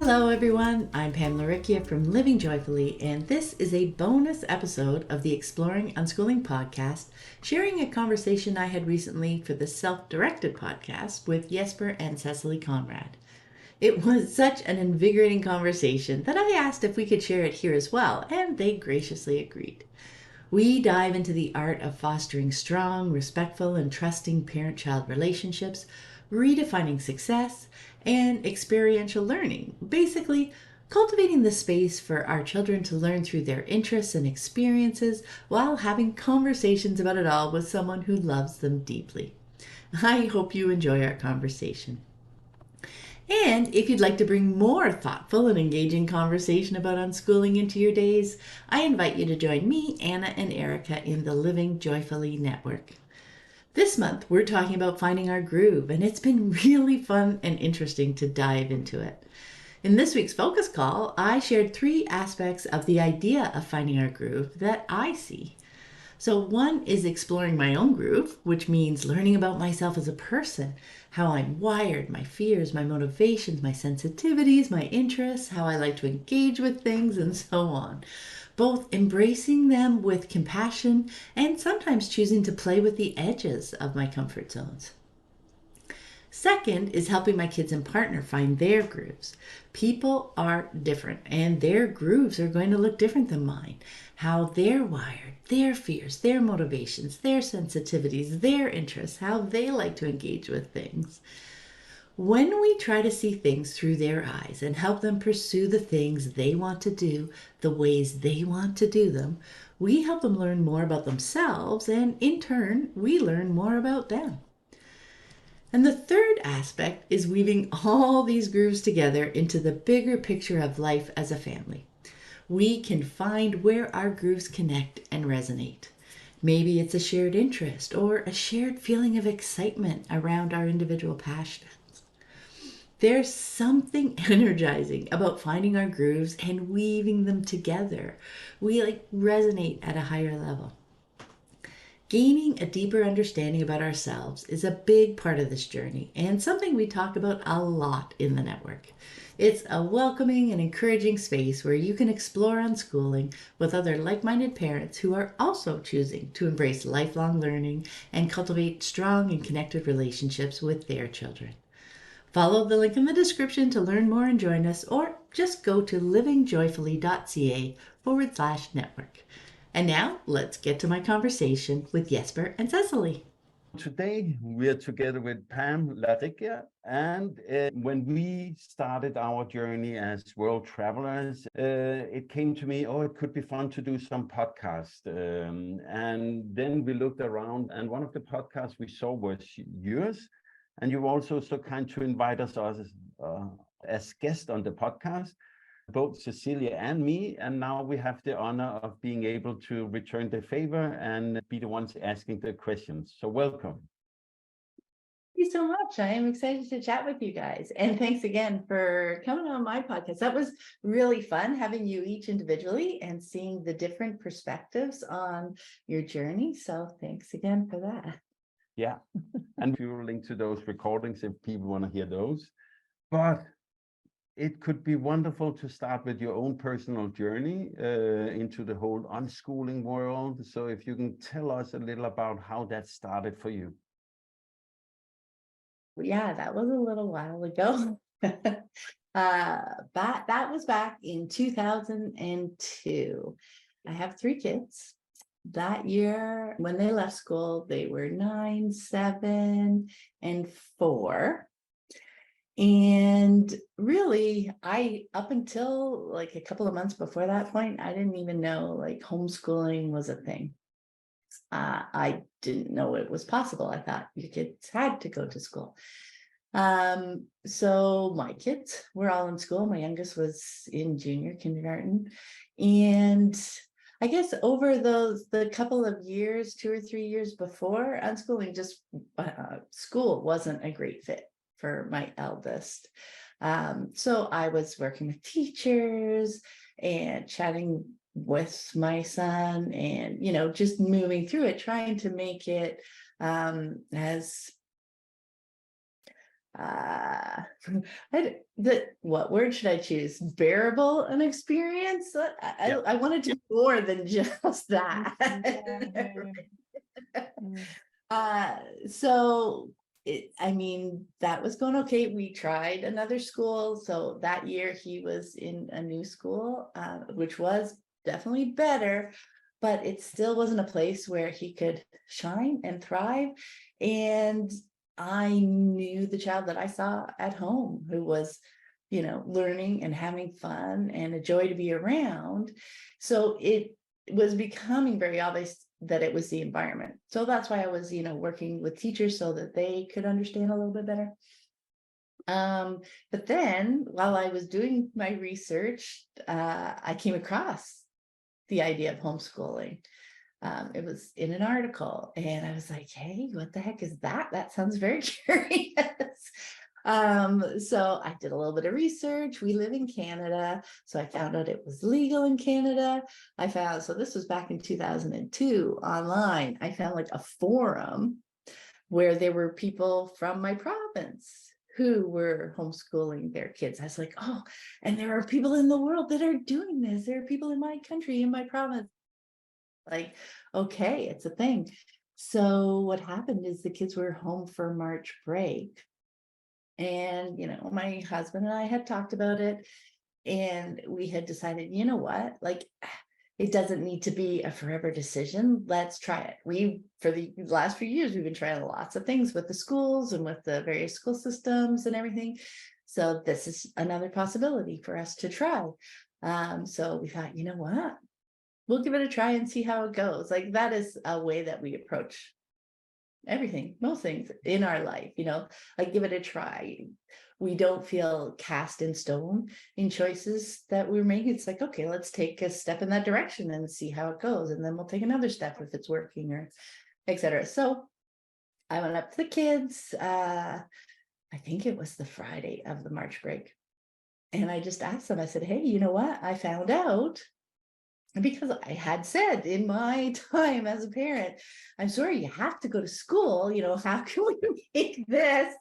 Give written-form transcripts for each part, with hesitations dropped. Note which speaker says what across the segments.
Speaker 1: Hello everyone, I'm Pamela Rickia from Living Joyfully, and this is a bonus episode of the Exploring Unschooling podcast, sharing a conversation I had recently for the Self-Directed podcast with Jesper and Cecilie Conrad. It was such an invigorating conversation that I asked if we could share it here as well, and they graciously agreed. We dive into the art of fostering strong, respectful, and trusting parent-child relationships, redefining success, and experiential learning. Basically, cultivating the space for our children to learn through their interests and experiences while having conversations about it all with someone who loves them deeply. I hope you enjoy our conversation. And if you'd like to bring more thoughtful and engaging conversation about unschooling into your days, I invite you to join me, Anna, and Erika in the Living Joyfully Network. This month, we're talking about finding our groove, and it's been really fun and interesting to dive into it. In this week's focus call, I shared 3 aspects of the idea of finding our groove that I see. So one is exploring my own groove, which means learning about myself as a person, how I'm wired, my fears, my motivations, my sensitivities, my interests, how I like to engage with things, and so on. Both embracing them with compassion and sometimes choosing to play with the edges of my comfort zones. Second is helping my kids and partner find their grooves. People are different and their grooves are going to look different than mine. How they're wired, their fears, their motivations, their sensitivities, their interests, how they like to engage with things. When we try to see things through their eyes and help them pursue the things they want to do the ways they want to do them, we help them learn more about themselves, and in turn, we learn more about them. And the third aspect is weaving all these grooves together into the bigger picture of life as a family. We can find where our grooves connect and resonate. Maybe it's a shared interest or a shared feeling of excitement around our individual passions. There's something energizing about finding our grooves and weaving them together. We resonate at a higher level. Gaining a deeper understanding about ourselves is a big part of this journey and something we talk about a lot in the network. It's a welcoming and encouraging space where you can explore unschooling with other like-minded parents who are also choosing to embrace lifelong learning and cultivate strong and connected relationships with their children. Follow the link in the description to learn more and join us, or just go to livingjoyfully.ca/network. And now let's get to my conversation with Jesper and Cecilie.
Speaker 2: Today we are together with Pam Larickia, and when we started our journey as world travelers, it came to me, it could be fun to do some podcast. And then we looked around, and one of the podcasts we saw was yours, and you were also so kind to invite us as guests on the podcast, both Cecilia and me, and now we have the honor of being able to return the favor and be the ones asking the questions. So welcome.
Speaker 1: Thank you so much. I am excited to chat with you guys. And thanks again for coming on my podcast. That was really fun having you each individually and seeing the different perspectives on your journey. So thanks again for that.
Speaker 2: Yeah, and we will link to those recordings if people want to hear those. But it could be wonderful to start with your own personal journey into the whole unschooling world. So if you can tell us a little about how that started for you.
Speaker 1: Yeah, that was a little while ago. That was back in 2002. I have 3 kids. That year, when they left school, they were 9, 7, and 4. And really, up until like a couple of months before that point, I didn't even know like homeschooling was a thing. I didn't know it was possible. I thought your kids had to go to school. So my kids were all in school. My youngest was in junior kindergarten. And I guess over the couple of years, 2 or 3 years before, unschooling, just school wasn't a great fit for my eldest. So I was working with teachers and chatting with my son and, just moving through it, trying to make it as uh what word should I choose? Bearable an experience.
Speaker 2: Yeah.
Speaker 1: I wanted to do more than just that. uh so I mean, that was going okay. We tried another school. So that year he was in a new school, which was definitely better, but it still wasn't a place where he could shine and thrive. And I knew the child that I saw at home who was, learning and having fun and a joy to be around. So it was becoming very obvious that it was the environment. So that's why I was, working with teachers so that they could understand a little bit better. But then while I was doing my research, I came across the idea of homeschooling. It was in an article and I was like, hey, what the heck is that? That sounds very curious. So I did a little bit of research. We live in Canada, so I found out it was legal in Canada. So this was back in 2002 online. I found like a forum where there were people from my province who were homeschooling their kids. I was like, oh, and there are people in the world that are doing this. There are people in my country, in my province. Like, okay, it's a thing. So what happened is the kids were home for March break. And, my husband and I had talked about it and we had decided, you know what, like, it doesn't need to be a forever decision. Let's try it. For the last few years, we've been trying lots of things with the schools and with the various school systems and everything. So this is another possibility for us to try. So we thought, you know what, we'll give it a try and see how it goes. Like, that is a way that we approach everything, most things in our life, like, give it a try. We don't feel cast in stone in choices that we're making. It's like, okay, let's take a step in that direction and see how it goes. And then we'll take another step if it's working, or etc. So I went up to the kids. I think it was the Friday of the March break. And I just asked them, I said, hey, you know what? I found out, because I had said in my time as a parent, I'm sorry, you have to go to school. How can we make this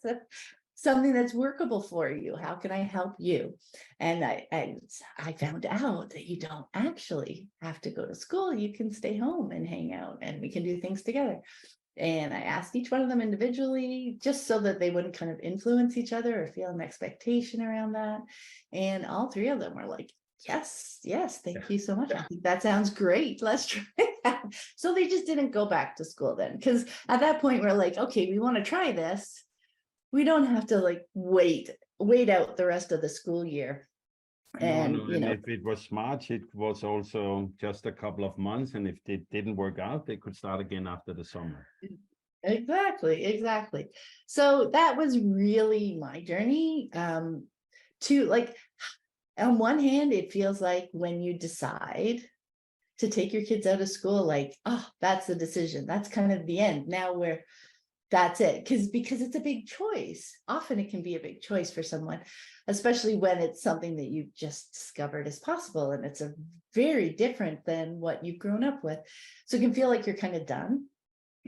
Speaker 1: something that's workable for you? How can I help you? And I found out that you don't actually have to go to school. You can stay home and hang out and we can do things together. And I asked each one of them individually, just so that they wouldn't kind of influence each other or feel an expectation around that. And all three of them were like, yes, thank you so much. I think that sounds great. Let's try that. So they just didn't go back to school then, because at that point we're like, okay, we want to try this. We don't have to like wait out the rest of the school year. And
Speaker 2: No, and if it was March, it was also just a couple of months. And if it didn't work out, they could start again after the summer.
Speaker 1: Exactly. So that was really my journey. To like, on one hand, it feels like when you decide to take your kids out of school, like, oh, that's the decision. That's kind of the end. Now that's it. Because it's a big choice. Often it can be a big choice for someone, especially when it's something that you just discovered as possible. And it's a very different than what you've grown up with. So it can feel like you're kind of done.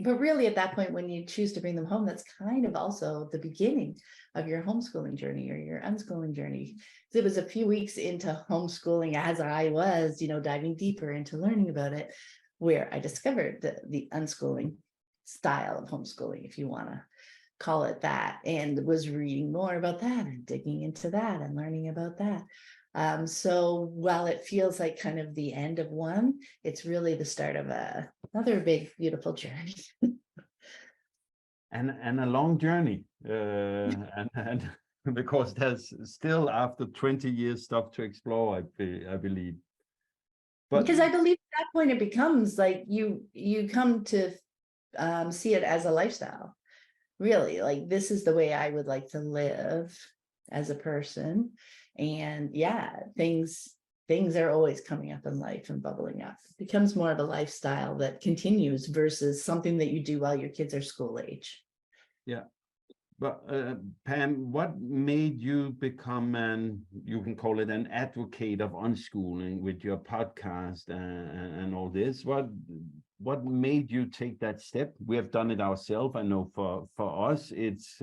Speaker 1: But really, at that point, when you choose to bring them home, that's kind of also the beginning of your homeschooling journey or your unschooling journey. So it was a few weeks into homeschooling, as I was, diving deeper into learning about it, where I discovered the unschooling style of homeschooling, if you want to call it that, and was reading more about that and digging into that and learning about that. So while it feels like kind of the end of one, it's really the start of another big, beautiful journey.
Speaker 2: And a long journey. And because there's still, after 20 years, stuff to explore, I believe. But
Speaker 1: because I believe at that point it becomes like you come to see it as a lifestyle. Really, like, this is the way I would like to live as a person. And yeah, things are always coming up in life and bubbling up. It becomes more of a lifestyle that continues versus something that you do while your kids are school age.
Speaker 2: yeah, but Pam, what made you become you can call it an advocate of unschooling with your podcast and all this? What made you take that step? We have done it ourselves. I know for us, it's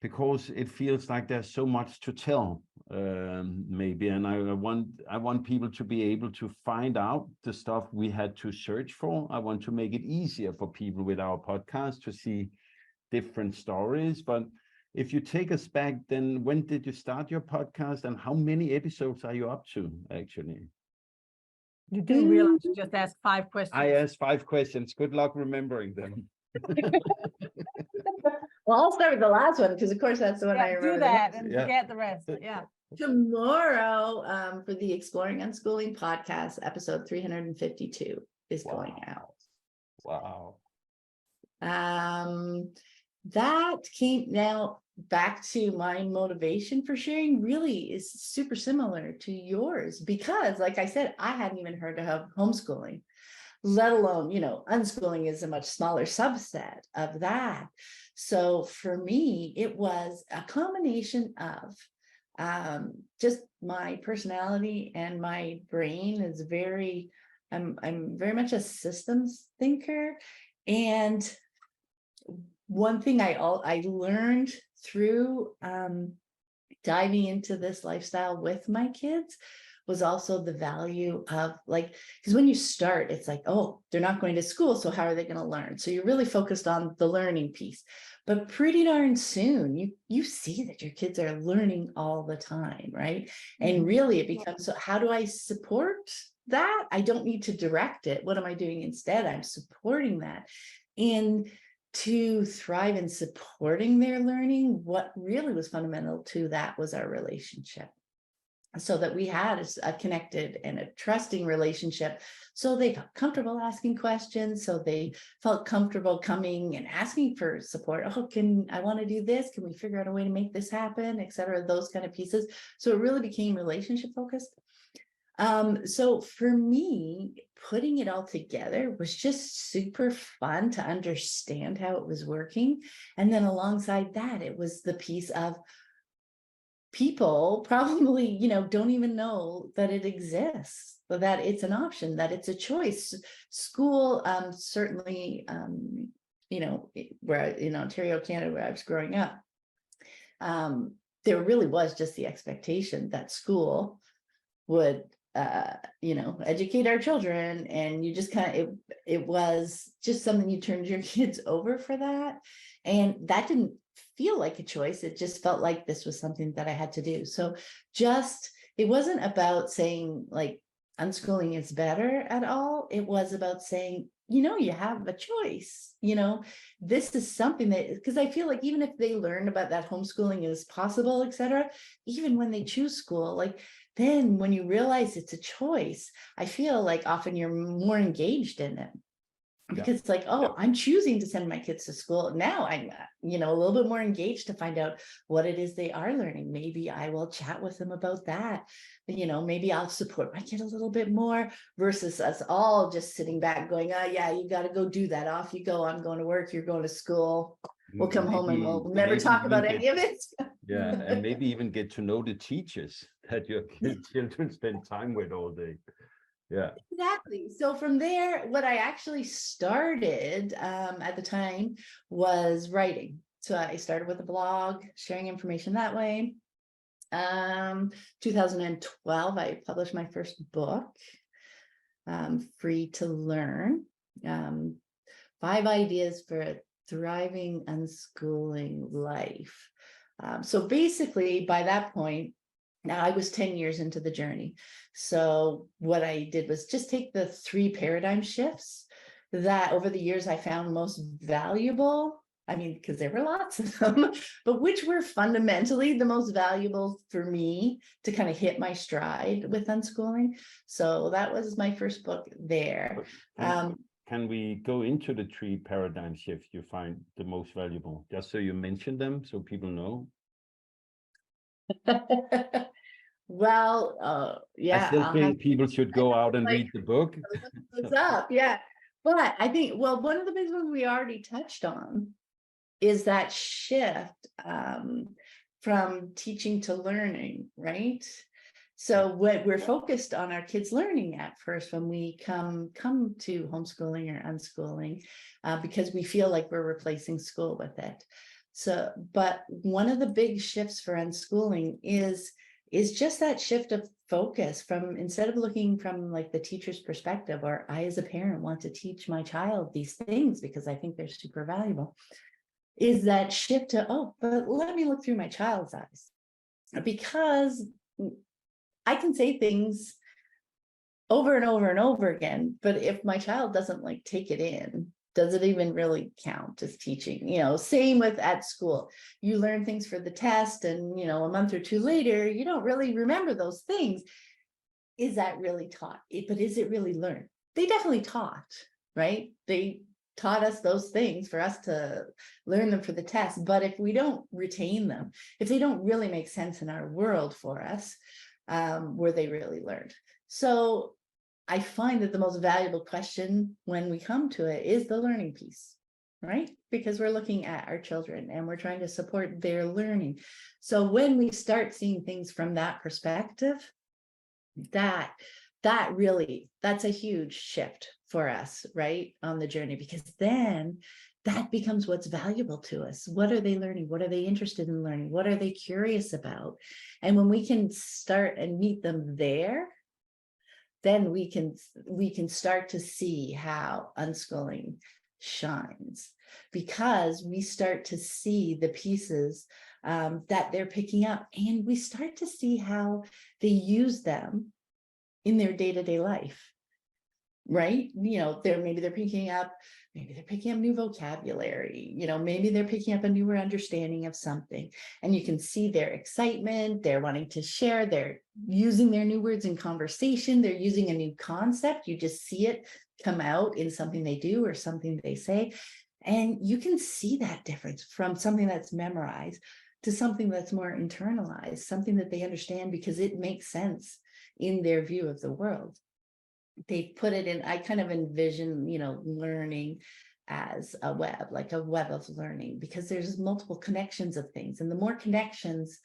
Speaker 2: because it feels like there's so much to tell, maybe. And I want people to be able to find out the stuff we had to search for. I want to make it easier for people with our podcast to see different stories. But if you take us back, then when did you start your podcast and how many episodes are you up to, actually?
Speaker 3: You didn't realize you just asked 5 questions.
Speaker 2: I asked 5 questions. Good luck remembering them.
Speaker 1: Well, I'll start with the last one because, of course, that's the one I remember.
Speaker 3: Do that and forget the rest. Yeah.
Speaker 1: Tomorrow, for the Exploring Unschooling podcast, episode 352 is going out.
Speaker 2: Wow.
Speaker 1: That came now back to my motivation for sharing really is super similar to yours because, like I said, I hadn't even heard of homeschooling, let alone, unschooling is a much smaller subset of that. So for me, it was a combination of just my personality and my brain is I'm very much a systems thinker. And one thing I learned through diving into this lifestyle with my kids was also the value of because when you start, it's like, oh, they're not going to school, so how are they going to learn? So you're really focused on the learning piece. But pretty darn soon, you see that your kids are learning all the time, right? And really it becomes, so how do I support that? I don't need to direct it. What am I doing instead? I'm supporting that. And to thrive in supporting their learning, what really was fundamental to that was our relationship. So that we had a connected and a trusting relationship. So they felt comfortable asking questions. So they felt comfortable coming and asking for support. Oh, I want to do this? Can we figure out a way to make this happen, et cetera, those kind of pieces. So it really became relationship focused. So for me, putting it all together was just super fun to understand how it was working. And then alongside that, it was the piece of people probably, don't even know that it exists, that it's an option, that it's a choice. School, certainly, where in Ontario, Canada, where I was growing up, there really was just the expectation that school would educate our children, and you just it was just something you turned your kids over for that. And that didn't feel like a choice. It just felt like this was something that I had to do. So it wasn't about saying like unschooling is better at all. It was about saying, you have a choice, this is something that, because I feel like even if they learn about that homeschooling is possible, et cetera, even when they choose school, then when you realize it's a choice, I feel like often you're more engaged in it. Because it's like, oh, I'm choosing to send my kids to school. Now I'm, a little bit more engaged to find out what it is they are learning. Maybe I will chat with them about that. Maybe I'll support my kid a little bit more versus us all just sitting back going, oh, yeah, you got to go do that. Off you go. I'm going to work. You're going to school. We'll come home and we'll never talk about any of it.
Speaker 2: Yeah. And maybe even get to know the teachers that your children spend time with all day. Yeah,
Speaker 1: exactly. So from there, what I actually started at the time was writing. So I started with a blog, sharing information that way. 2012, I published my first book, Free to Learn, 5 Ideas for a Thriving Unschooling Life. So basically, by that point, now I was 10 years into the journey. So what I did was just take the 3 paradigm shifts that over the years I found most valuable. I mean, because there were lots of them, but which were fundamentally the most valuable for me to kind of hit my stride with unschooling. So that was my first book there.
Speaker 2: Can we go into the 3 paradigm shifts you find the most valuable, just so you mention them so people know?
Speaker 1: Well, yeah.
Speaker 2: I still think people should go out and read the book.
Speaker 1: What's up? Yeah. But I think, one of the big ones we already touched on is that shift from teaching to learning, right? So we're focused on our kids learning at first when we come to homeschooling or unschooling, because we feel like we're replacing school with it. So, but one of the big shifts for unschooling is just that shift of focus from, instead of looking from like the teacher's perspective, or I as a parent want to teach my child these things because I think they're super valuable, is that shift to, oh, but let me look through my child's eyes, because I can say things over and over and over again, but if my child doesn't like take it in, does it even really count as teaching? Same with at school. You learn things for the test, and a month or two later, you don't really remember those things. Is that really taught? But is it really learned? They definitely taught, right? They taught us those things for us to learn them for the test. But if we don't retain them, if they don't really make sense in our world for us, were they really learned? So I find that the most valuable question when we come to it is the learning piece, right? Because we're looking at our children and we're trying to support their learning. So when we start seeing things from that perspective, that's a huge shift for us, right, on the journey, because then that becomes what's valuable to us. What are they learning? What are they interested in learning? What are they curious about? And when we can start and meet them there, then we can start to see how unschooling shines, because we start to see the pieces that they're picking up, and we start to see how they use them in their day-to-day life, right? Maybe they're picking up new vocabulary, maybe they're picking up a newer understanding of something, and you can see their excitement, they're wanting to share, they're using their new words in conversation, they're using a new concept, you just see it come out in something they do or something they say, and you can see that difference from something that's memorized to something that's more internalized, something that they understand because it makes sense in their view of the world. They put it in, I kind of envision, learning as a web, like a web of learning, because there's multiple connections of things. And the more connections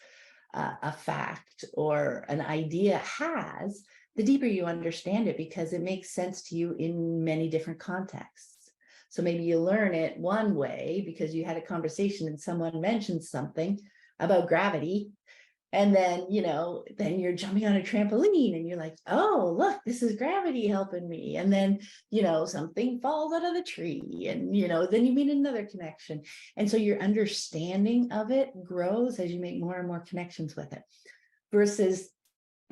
Speaker 1: a fact or an idea has, the deeper you understand it, because it makes sense to you in many different contexts. So maybe you learn it one way because you had a conversation and someone mentioned something about gravity. And then, then you're jumping on a trampoline and you're like, oh, look, this is gravity helping me. And then, something falls out of the tree, and, then you meet another connection. And so your understanding of it grows as you make more and more connections with it, versus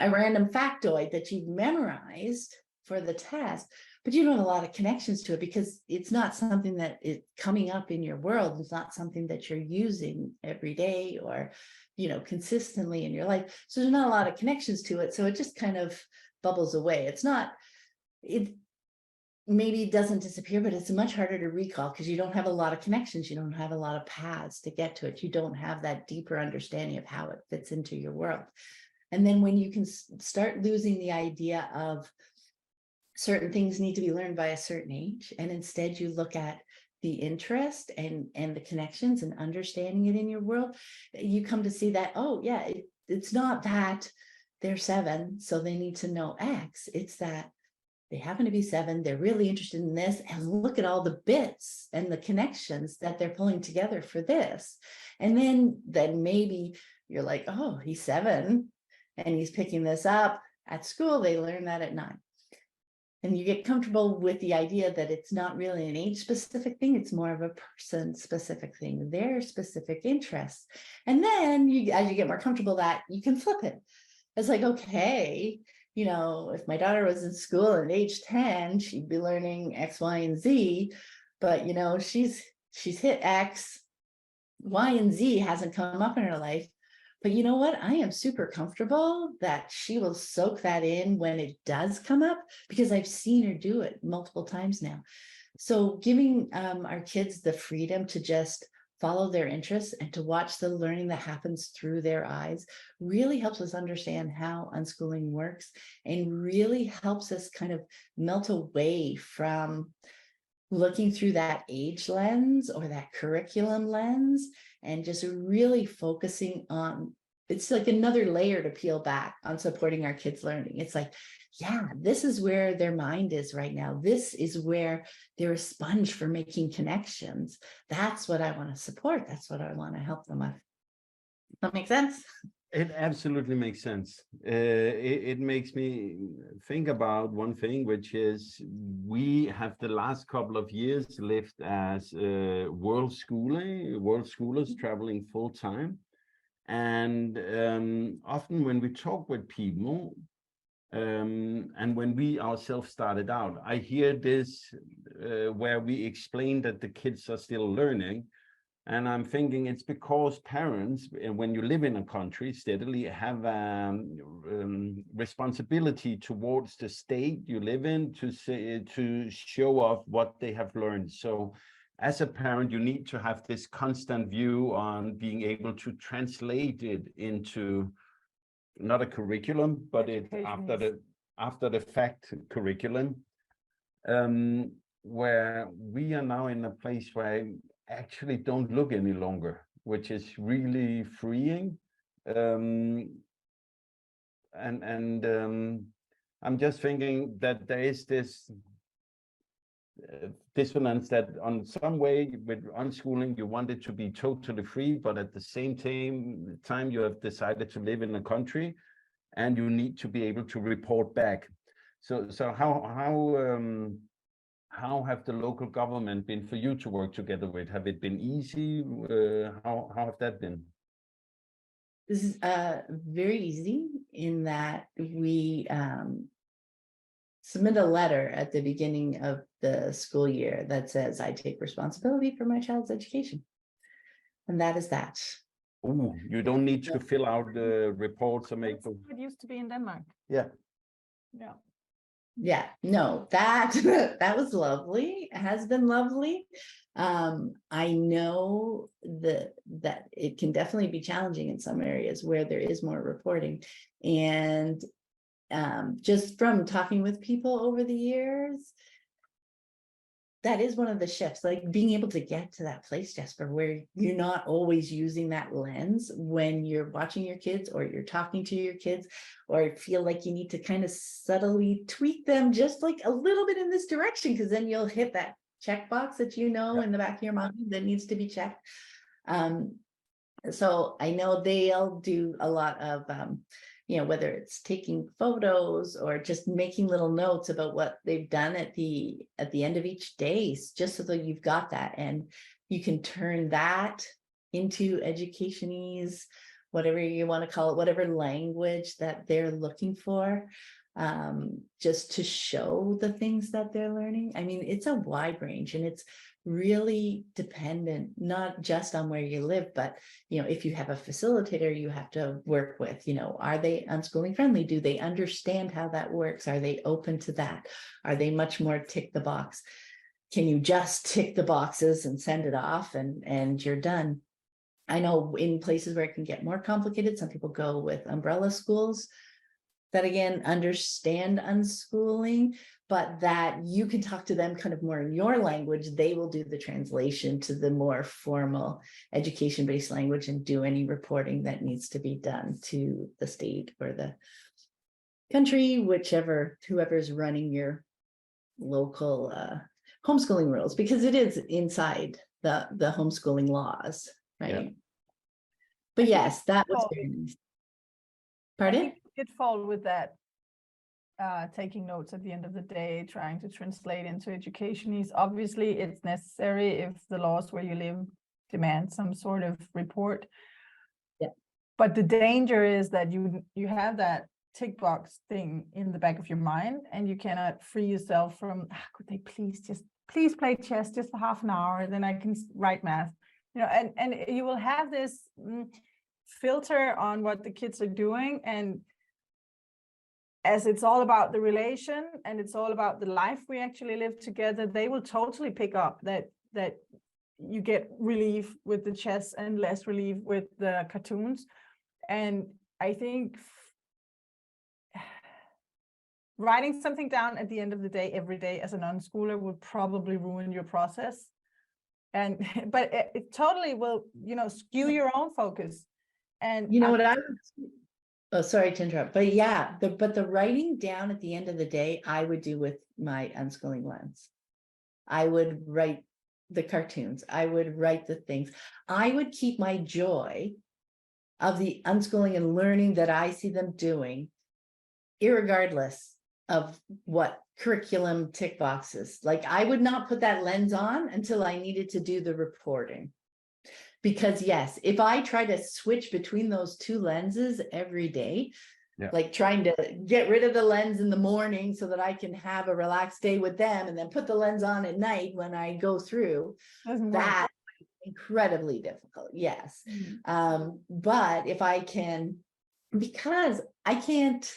Speaker 1: a random factoid that you've memorized for the test, but you don't have a lot of connections to it because it's not something that is coming up in your world. It's not something that you're using every day or, consistently in your life. So there's not a lot of connections to it. So it just kind of bubbles away. It maybe doesn't disappear, but it's much harder to recall because you don't have a lot of connections. You don't have a lot of paths to get to it. You don't have that deeper understanding of how it fits into your world. And then when you can start losing the idea of certain things need to be learned by a certain age, and instead you look at the interest and the connections and understanding it in your world, you come to see that, oh yeah, it's not that they're 7, so they need to know X. It's that they happen to be 7, they're really interested in this, and look at all the bits and the connections that they're pulling together for this. And then maybe you're like, oh, he's 7 and he's picking this up at school. They learn that at 9. And you get comfortable with the idea that it's not really an age-specific thing. It's more of a person-specific thing, their specific interests. And then as you get more comfortable that, you can flip it. It's like, okay, if my daughter was in school at age 10, she'd be learning X, Y, and Z. But, she's hit X, Y, and Z hasn't come up in her life. But you know what? I am super comfortable that she will soak that in when it does come up, because I've seen her do it multiple times now. So giving our kids the freedom to just follow their interests and to watch the learning that happens through their eyes really helps us understand how unschooling works, and really helps us kind of melt away from looking through that age lens or that curriculum lens, and just really focusing on, it's like another layer to peel back on supporting our kids' learning. It's like, yeah, this is where their mind is right now. This is where they're a sponge for making connections. That's what I want to support. That's what I want to help them with. That makes sense?
Speaker 2: It absolutely makes sense. It makes me think about one thing, which is we have the last couple of years lived as world schoolers traveling full time. And often when we talk with people, and when we ourselves started out, I hear this where we explain that the kids are still learning. And I'm thinking it's because parents, when you live in a country, steadily have responsibility towards the state you live in to show off what they have learned. So as a parent, you need to have this constant view on being able to translate it into not a curriculum, but it after the fact curriculum, where we are now in a place where I actually don't look any longer, which is really freeing. I'm just thinking that there is this dissonance that on some way with unschooling, you want it to be totally free, but at the same time you have decided to live in a country and you need to be able to report back. So how have the local government been for you to work together with? Have it been easy? How have that been?
Speaker 1: This is very easy in that we submit a letter at the beginning of the school year that says, I take responsibility for my child's education. And that is that.
Speaker 2: Oh, you don't need to fill out the reports or make
Speaker 3: them. It used to be in Denmark.
Speaker 2: Yeah.
Speaker 3: Yeah.
Speaker 1: Yeah, no, that that was lovely. It has been lovely. I know that it can definitely be challenging in some areas where there is more reporting. And just from talking with people over the years, that is one of the shifts, like being able to get to that place, Jesper, where you're not always using that lens when you're watching your kids or you're talking to your kids, or feel like you need to kind of subtly tweak them just like a little bit in this direction, because then you'll hit that checkbox that in the back of your mind that needs to be checked. So I know they'll do a lot of whether it's taking photos or just making little notes about what they've done at the end of each day, just so that you've got that and you can turn that into educationese, whatever you want to call it, whatever language that they're looking for, just to show the things that they're learning. I mean, it's a wide range, and it's really dependent not just on where you live, but if you have a facilitator you have to work with, are they unschooling friendly? Do they understand how that works? Are they open to that? Are they much more tick the box? Can you just tick the boxes and send it off and you're done? I know in places where it can get more complicated, some people go with umbrella schools that again understand unschooling, but that you can talk to them kind of more in your language. They will do the translation to the more formal education-based language and do any reporting that needs to be done to the state or the country, whoever's running your local homeschooling rules, because it is inside the homeschooling laws, right? Yeah. But yes, that was very nice. Pardon?
Speaker 3: It fall with that taking notes at the end of the day, trying to translate into educationese. Obviously, it's necessary if the laws where you live demand some sort of report.
Speaker 1: Yeah.
Speaker 3: But the danger is that you have that tick box thing in the back of your mind, and you cannot free yourself from, could they please play chess just for half an hour, then I can write math. And you will have this filter on what the kids are doing, and as it's all about the relation and it's all about the life we actually live together, they will totally pick up that you get relief with the chess and less relief with the cartoons. And I think writing something down at the end of the day every day as an unschooler would probably ruin your process. But it totally will, skew your own focus. And
Speaker 1: what I would Oh, sorry to interrupt, but yeah, but the writing down at the end of the day, I would do with my unschooling lens. I would write the cartoons. I would write the things. I would keep my joy of the unschooling and learning that I see them doing, irregardless of what curriculum tick boxes. Like, I would not put that lens on until I needed to do the reporting. Because yes, if I try to switch between those two lenses every day, like trying to get rid of the lens in the morning so that I can have a relaxed day with them and then put the lens on at night when I go through, that incredibly difficult. Yes. But if I can, because I can't,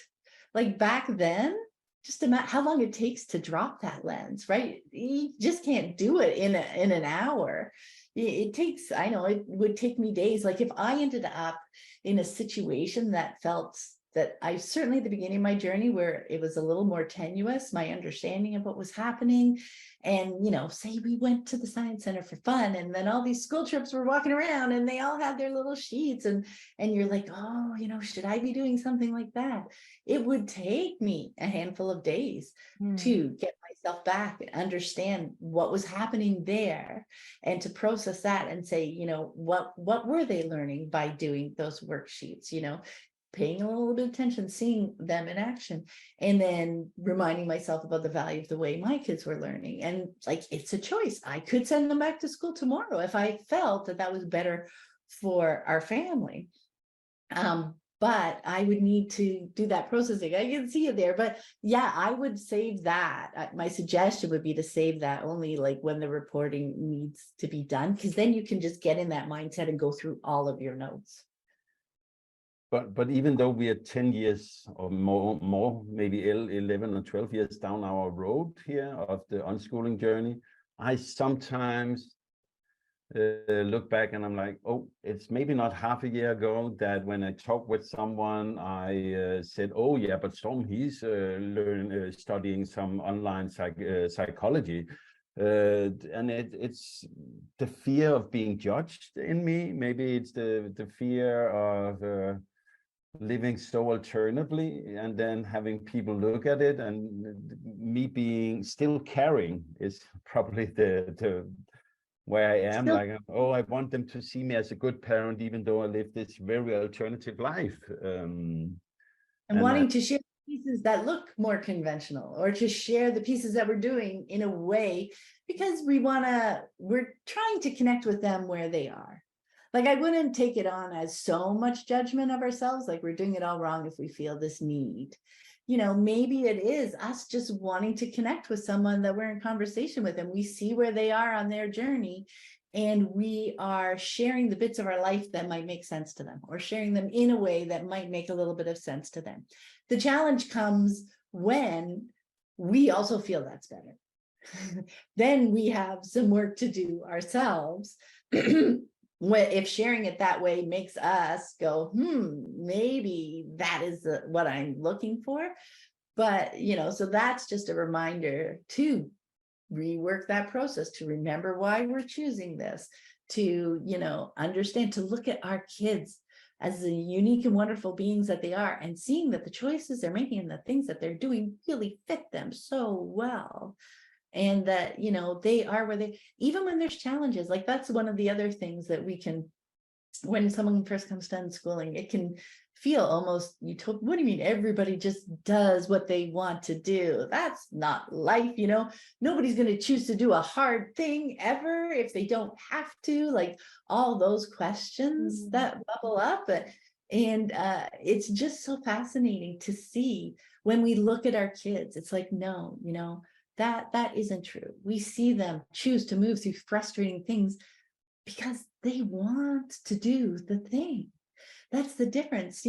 Speaker 1: like back then, just imagine how long it takes to drop that lens, right? You just can't do it in an hour. It takes, I know it would take me days. Like if I ended up in a situation that felt that I certainly at the beginning of my journey where it was a little more tenuous, my understanding of what was happening. And, say we went to the science center for fun and then all these school trips were walking around and they all had their little sheets and you're like, oh, should I be doing something like that? It would take me a handful of days to get myself back and understand what was happening there and to process that and say, what were they learning by doing those worksheets, paying a little bit of attention, seeing them in action, and then reminding myself about the value of the way my kids were learning. And like, it's a choice. I could send them back to school tomorrow if I felt that that was better for our family. But I would need to do that processing. I can see it there, but yeah, I would save that. My suggestion would be to save that only like when the reporting needs to be done, because then you can just get in that mindset and go through all of your notes.
Speaker 2: But even though we are 10 years or more, maybe 11 or 12 years down our road here of the unschooling journey, I sometimes look back and I'm like, oh, it's maybe not half a year ago that when I talked with someone, I said, oh yeah, but Storm, he's studying some online psychology. And it's the fear of being judged in me. Maybe it's the fear of living so alternatively and then having people look at it, and me being still caring is probably the where I am still, like, oh, I want them to see me as a good parent even though I live this very alternative life, and
Speaker 1: wanting to share pieces that look more conventional, or to share the pieces that we're doing in a way because we're trying to connect with them where they are. Like, I wouldn't take it on as so much judgment of ourselves, like we're doing it all wrong if we feel this need. Maybe it is us just wanting to connect with someone that we're in conversation with and we see where they are on their journey, and we are sharing the bits of our life that might make sense to them, or sharing them in a way that might make a little bit of sense to them. The challenge comes when we also feel that's better. Then we have some work to do ourselves. If sharing it that way makes us go, maybe that is what I'm looking for. But, so that's just a reminder to rework that process, to remember why we're choosing this, to, understand, to look at our kids as the unique and wonderful beings that they are, and seeing that the choices they're making and the things that they're doing really fit them so well. And that, they are where they, even when there's challenges, like that's one of the other things that we can, when someone first comes to unschooling, it can feel almost utopian. What do you mean everybody just does what they want to do? That's not life, nobody's going to choose to do a hard thing ever if they don't have to, like all those questions that bubble up. And it's just so fascinating to see when we look at our kids. It's like, no, that isn't true. We see them choose to move through frustrating things because they want to do the thing. That's the difference.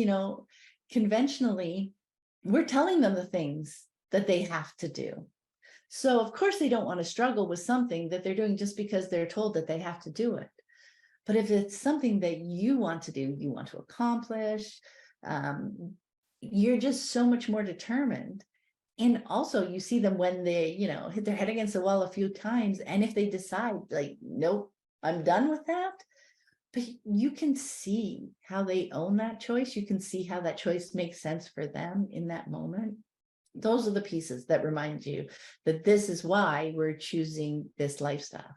Speaker 1: Conventionally, we're telling them the things that they have to do. So of course they don't want to struggle with something that they're doing just because they're told that they have to do it. But if it's something that you want to do, you want to accomplish, you're just so much more determined. And also you see them when they, hit their head against the wall a few times. And if they decide like, nope, I'm done with that, but you can see how they own that choice. You can see how that choice makes sense for them in that moment. Those are the pieces that remind you that this is why we're choosing this lifestyle.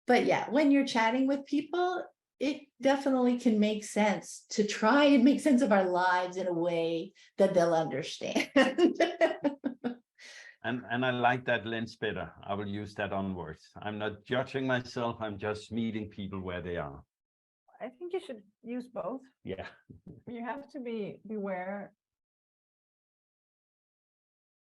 Speaker 1: But yeah, when you're chatting with people, it definitely can make sense to try and make sense of our lives in a way that they'll understand.
Speaker 2: And I like that lens better. I will use that onwards. I'm not judging myself. I'm just meeting people where they are.
Speaker 3: I think you should use both.
Speaker 2: Yeah.
Speaker 3: You have to beware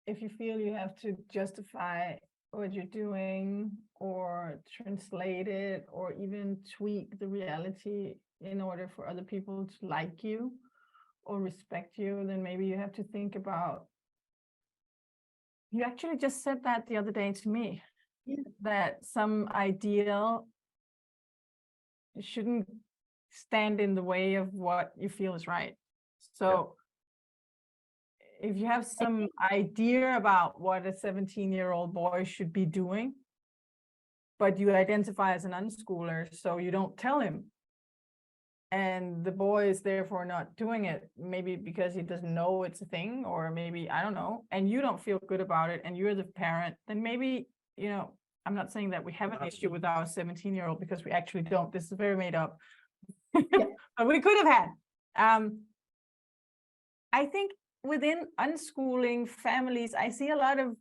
Speaker 3: if you feel you have to justify what you're doing or translate it or even tweak the reality in order for other people to like you or respect you, then maybe you have to think about, you actually just said that the other day to me, that some ideal shouldn't stand in the way of what you feel is right. So if you have some idea about what a 17-year-old boy should be doing, but you identify as an unschooler, so you don't tell him, and the boy is therefore not doing it, maybe because he doesn't know it's a thing, or maybe, I don't know, and you don't feel good about it, and you're the parent, then maybe, you know, I'm not saying that we have an issue with our 17-year-old, because we actually don't. This is very made up. But we could have had. I think within unschooling families, I see a lot of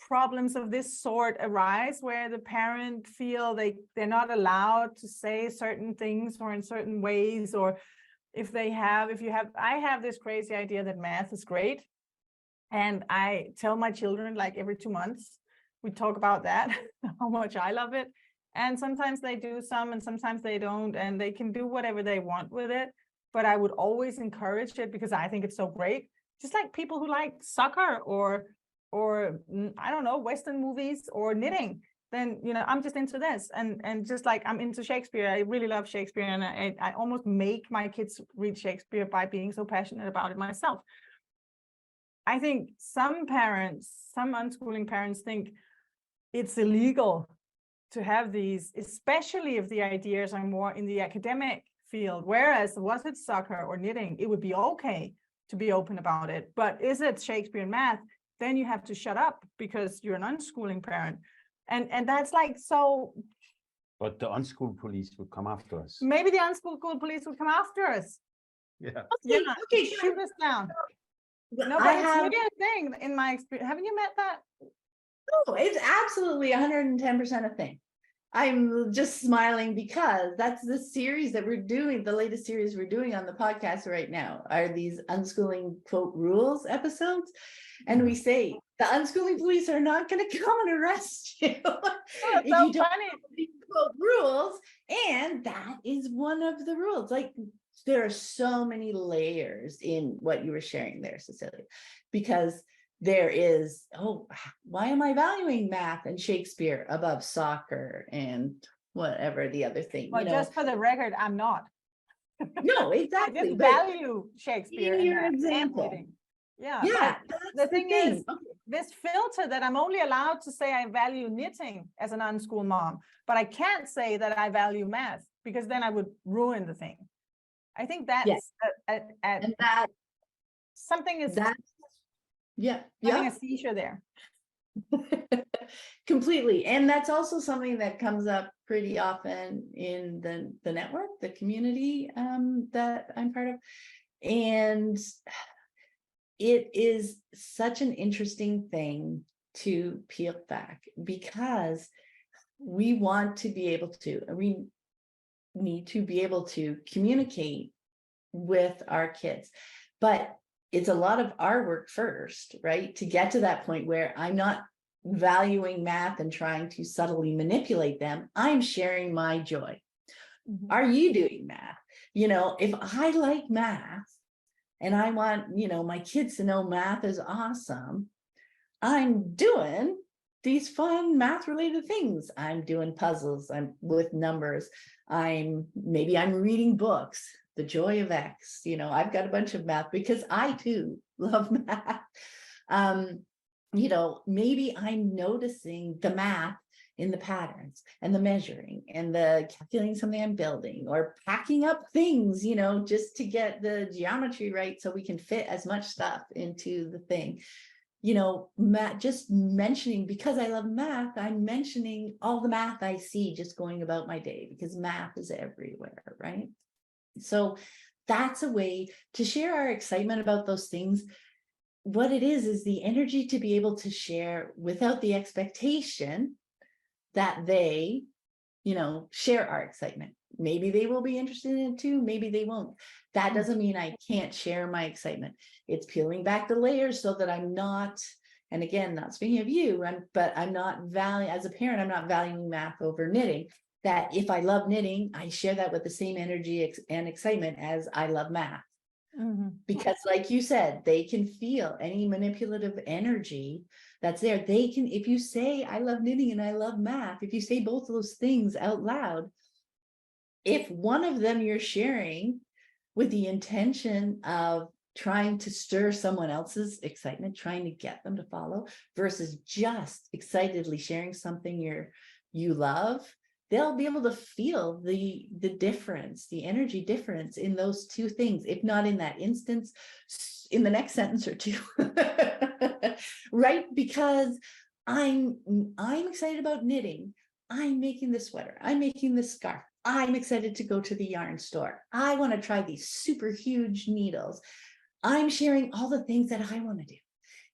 Speaker 3: problems of this sort arise, where the parent feel they're not allowed to say certain things or in certain ways, or I have this crazy idea that math is great, and I tell my children, like, every 2 months we talk about that, how much I love it, and sometimes they do some and sometimes they don't, and they can do whatever they want with it, but I would always encourage it because I think it's so great. Just like people who like soccer or I don't know, Western movies or knitting, then, you know, I'm just into this. And just like I'm into Shakespeare, I really love Shakespeare, and I almost make my kids read Shakespeare by being so passionate about it myself. I think some unschooling parents think it's illegal to have these, especially if the ideas are more in the academic field, whereas was it soccer or knitting, it would be okay to be open about it. But is it Shakespeare and math, then you have to shut up because you're an unschooling parent. And that's like, so.
Speaker 2: But the unschool police would come after us.
Speaker 3: Maybe the unschool police would come after us.
Speaker 2: Yeah.
Speaker 3: Okay, shoot us down. No, but it's really a thing in my experience. Haven't you met that?
Speaker 1: Oh, it's absolutely 110% a thing. I'm just smiling because that's the series that we're doing. The latest series we're doing on the podcast right now are these unschooling quote rules episodes. And we say the unschooling police are not going to come and arrest you if you don't know these quote rules. And that is one of the rules. Like, there are so many layers in what you were sharing there, Cecilie, because there is, why am I valuing math and Shakespeare above soccer and whatever the other thing?
Speaker 3: Well, just for the record, I'm not.
Speaker 1: No, exactly.
Speaker 3: I just value Shakespeare.
Speaker 1: In your example.
Speaker 3: Yeah. The thing is, this filter that I'm only allowed to say I value knitting as an unschool mom, but I can't say that I value math, because then I would ruin the thing. I think that's
Speaker 1: and that
Speaker 3: something is
Speaker 1: that.
Speaker 3: having a seizure there.
Speaker 1: Completely. And that's also something that comes up pretty often in the network, the community that I'm part of. And it is such an interesting thing to peel back, because we need to be able to communicate with our kids. But it's a lot of our work first, right? To get to that point where I'm not valuing math and trying to subtly manipulate them. I'm sharing my joy. Mm-hmm. Are you doing math? You know, if I like math and I want, my kids to know math is awesome, I'm doing these fun math related things. I'm doing puzzles. I'm with numbers. I'm reading books. The Joy of X, I've got a bunch of math because I too love math. Maybe I'm noticing the math in the patterns and the measuring and the calculating something I'm building, or packing up things, just to get the geometry right so we can fit as much stuff into the thing. Math, just mentioning, because I love math, I'm mentioning all the math I see just going about my day, because math is everywhere, right? So that's a way to share our excitement about those things. What it is the energy to be able to share without the expectation that they, share our excitement. Maybe they will be interested in it too, maybe they won't. That doesn't mean I can't share my excitement. It's peeling back the layers so that I'm not, and again, not speaking of you, but I'm not as a parent, I'm not valuing math over knitting. That if I love knitting, I share that with the same energy and excitement as I love math. Because like you said, they can feel any manipulative energy that's there. They can, if you say, I love knitting and I love math, if you say both of those things out loud, if one of them you're sharing with the intention of trying to stir someone else's excitement, trying to get them to follow, versus just excitedly sharing something you love, they'll be able to feel the difference, the energy difference in those two things, if not in that instance, in the next sentence or two. Right? Because I'm excited about knitting. I'm making the sweater. I'm making the scarf. I'm excited to go to the yarn store. I want to try these super huge needles. I'm sharing all the things that I want to do.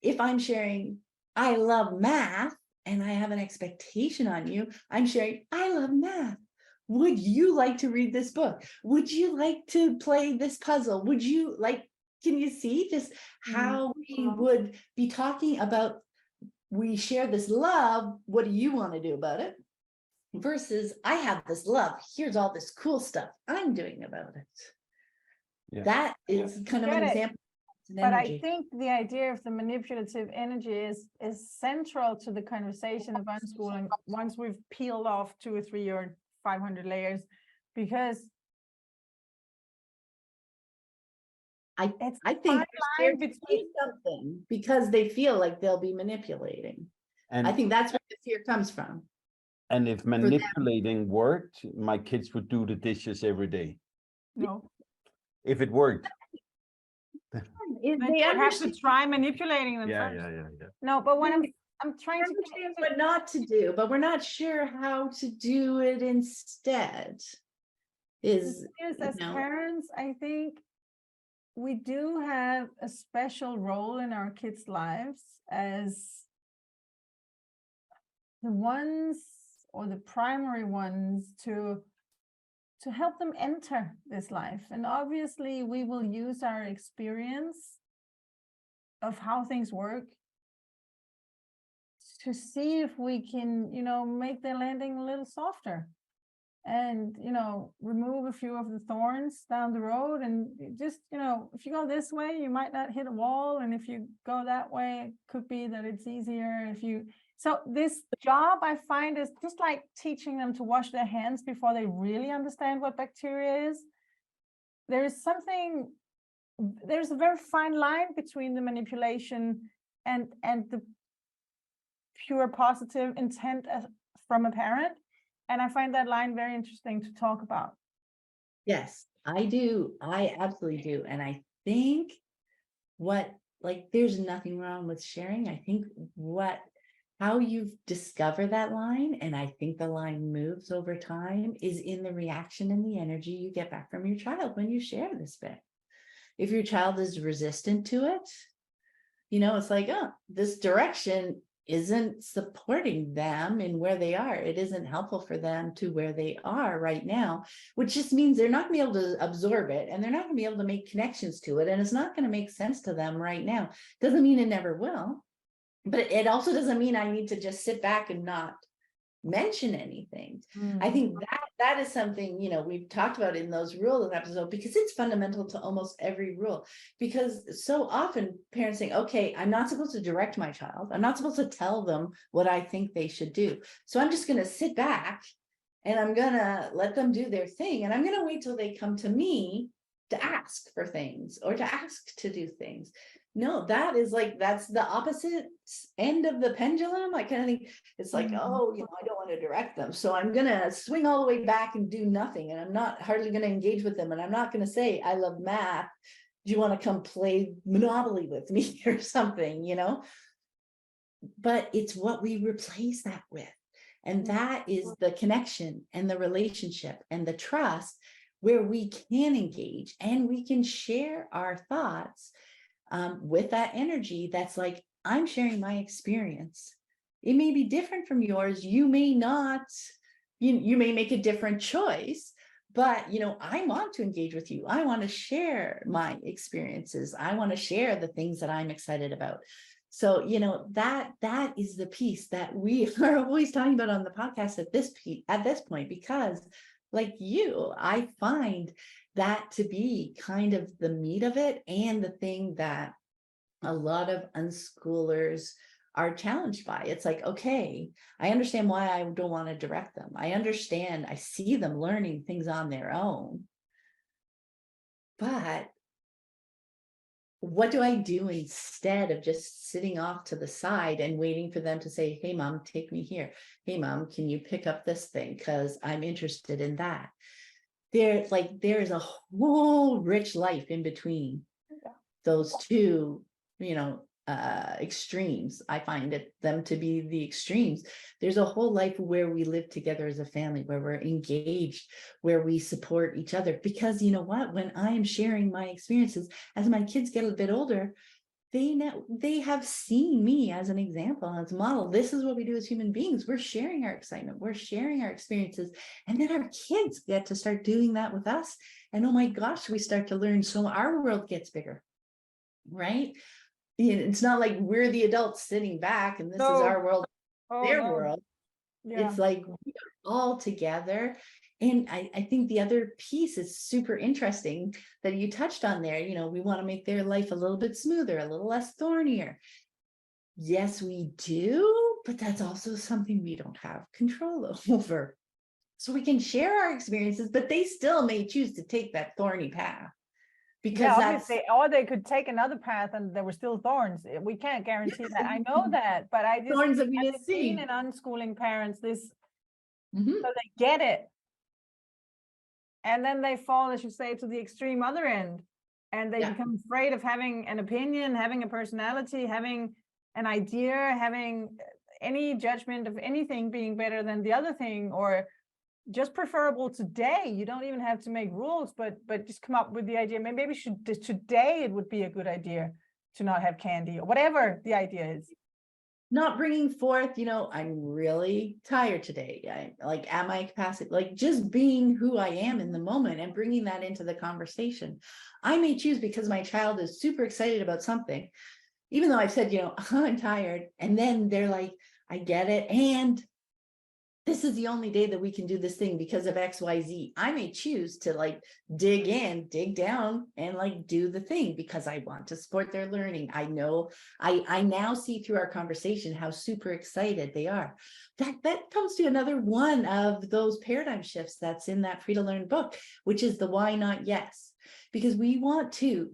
Speaker 1: If I'm sharing, I love math, and I have an expectation on you, I'm sharing, I love math. Would you like to read this book? Would you like to play this puzzle? Would you like, can you see just how we would be talking about, we share this love, what do you want to do about it? Versus, I have this love, here's all this cool stuff I'm doing about it. Yeah. That is kind of an example.
Speaker 3: But I think the idea of the manipulative energy is central to the conversation of unschooling once we've peeled off 2 or 3 or 500 layers, because
Speaker 1: I think they're between something because they feel like they'll be manipulating. And I think that's where the fear comes from.
Speaker 2: And if manipulating worked, my kids would do the dishes every day.
Speaker 3: No.
Speaker 2: If it worked.
Speaker 3: They have to try manipulating them first.
Speaker 2: Yeah.
Speaker 3: No, but when I'm trying to
Speaker 1: understand what not to do, but we're not sure how to do it instead. As
Speaker 3: parents, I think we do have a special role in our kids' lives as the ones, or the primary ones, to help them enter this life. And obviously we will use our experience of how things work to see if we can, make the landing a little softer, and, remove a few of the thorns down the road. And just, if you go this way, you might not hit a wall. And if you go that way, it could be that it's easier. So this job, I find, is just like teaching them to wash their hands before they really understand what bacteria is. There's a very fine line between the manipulation and the pure positive intent from a parent. And I find that line very interesting to talk about.
Speaker 1: Yes, I do. I absolutely do. And I think there's nothing wrong with sharing. I think how you've discovered that line, and I think the line moves over time, is in the reaction and the energy you get back from your child when you share this bit. If your child is resistant to it, it's like, oh, this direction isn't supporting them in where they are. It isn't helpful for them to where they are right now, which just means they're not going to be able to absorb it, and they're not going to be able to make connections to it. And it's not going to make sense to them right now. Doesn't mean it never will. But it also doesn't mean I need to just sit back and not mention anything. I think that is something, we've talked about in those rules episodes, because it's fundamental to almost every rule. Because so often parents think, okay, I'm not supposed to direct my child. I'm not supposed to tell them what I think they should do. So I'm just going to sit back and I'm going to let them do their thing. And I'm going to wait till they come to me to ask for things or to ask to do things. No, that is like, that's the opposite end of the pendulum. I kind of think it's like, oh, I don't want to direct them. So I'm going to swing all the way back and do nothing. And I'm not hardly going to engage with them. And I'm not going to say, I love math. Do you want to come play Monopoly with me or something, But it's what we replace that with. And that is the connection and the relationship and the trust where we can engage and we can share our thoughts with that energy. That's like, I'm sharing my experience. It may be different from yours. You may not, you may make a different choice, but I want to engage with you. I want to share my experiences. I want to share the things that I'm excited about. So, that is the piece that we are always talking about on the podcast at this point, because like you, I find that to be kind of the meat of it, and the thing that a lot of unschoolers are challenged by. It's like, okay, I understand why I don't want to direct them. I understand, I see them learning things on their own. But what do I do instead of just sitting off to the side and waiting for them to say, hey, mom, take me here. Hey, mom, can you pick up this thing? Because I'm interested in that. There's a whole rich life in between those two, extremes. I find them to be the extremes. There's a whole life where we live together as a family, where we're engaged, where we support each other. Because you know what? When I am sharing my experiences, as my kids get a bit older, they have seen me as an example, as a model. This is what we do as human beings. We're sharing our excitement, we're sharing our experiences, and then our kids get to start doing that with us. And oh my gosh, we start to learn. So our world gets bigger, right? It's not like we're the adults sitting back and this is our world, their world. Yeah. It's like we are all together. And I think the other piece is super interesting that you touched on there. We want to make their life a little bit smoother, a little less thornier. Yes, we do, but that's also something we don't have control over. So we can share our experiences, but they still may choose to take that thorny path. Because
Speaker 3: obviously, or they could take another path and there were still thorns. We can't guarantee that. I know that, but I just
Speaker 1: thorns that we didn't see.
Speaker 3: Seen in unschooling parents this, so they get it, and then they fall, as you say, to the extreme other end, and they become afraid of having an opinion, having a personality, having an idea, having any judgment of anything being better than the other thing, or just preferable today. You don't even have to make rules, but just come up with the idea. Maybe today it would be a good idea to not have candy, or whatever the idea is.
Speaker 1: Not bringing forth, I'm really tired today. At my capacity, just being who I am in the moment and bringing that into the conversation. I may choose, because my child is super excited about something, even though I've said, I'm tired. And then they're like, I get it. And this is the only day that we can do this thing because of XYZ. I may choose to dig down and do the thing because I want to support their learning. I know I now see through our conversation how super excited they are. That comes to another one of those paradigm shifts that's in that Free to Learn book, which is the why not yes. Because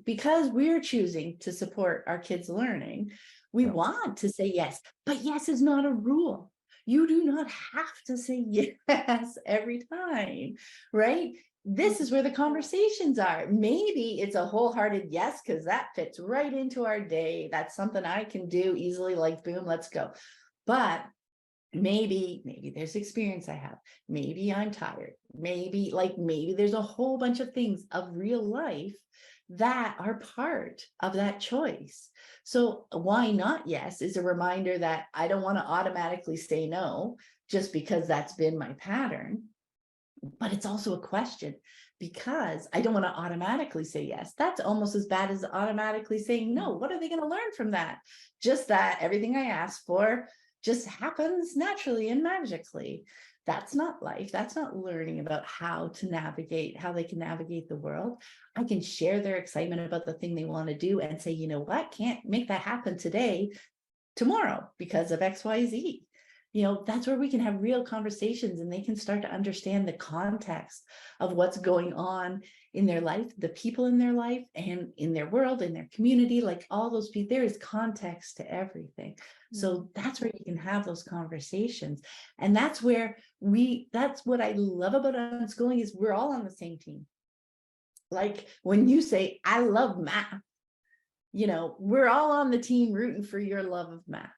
Speaker 1: because we're choosing to support our kids' learning, we want to say yes, but yes is not a rule. You do not have to say yes every time, right? This is where the conversations are. Maybe it's a wholehearted yes, because that fits right into our day. That's something I can do easily, boom, let's go. But maybe there's experience I have. Maybe I'm tired. Maybe there's a whole bunch of things of real life that are part of that choice. So why not yes is a reminder that I don't want to automatically say no just because that's been my pattern. But it's also a question, because I don't want to automatically say yes. That's almost as bad as automatically saying no. What are they going to learn from that? Just that everything I asked for just happens naturally and magically. That's not life. That's not learning about how they can navigate the world. I can share their excitement about the thing they want to do and say, you know what, can't make that happen today, tomorrow, because of XYZ. That's where we can have real conversations, and they can start to understand the context of what's going on in their life, the people in their life and in their world, in their community, like all those people. There is context to everything. So that's where you can have those conversations. And that's what I love about unschooling is we're all on the same team. Like when you say, I love math, we're all on the team rooting for your love of math.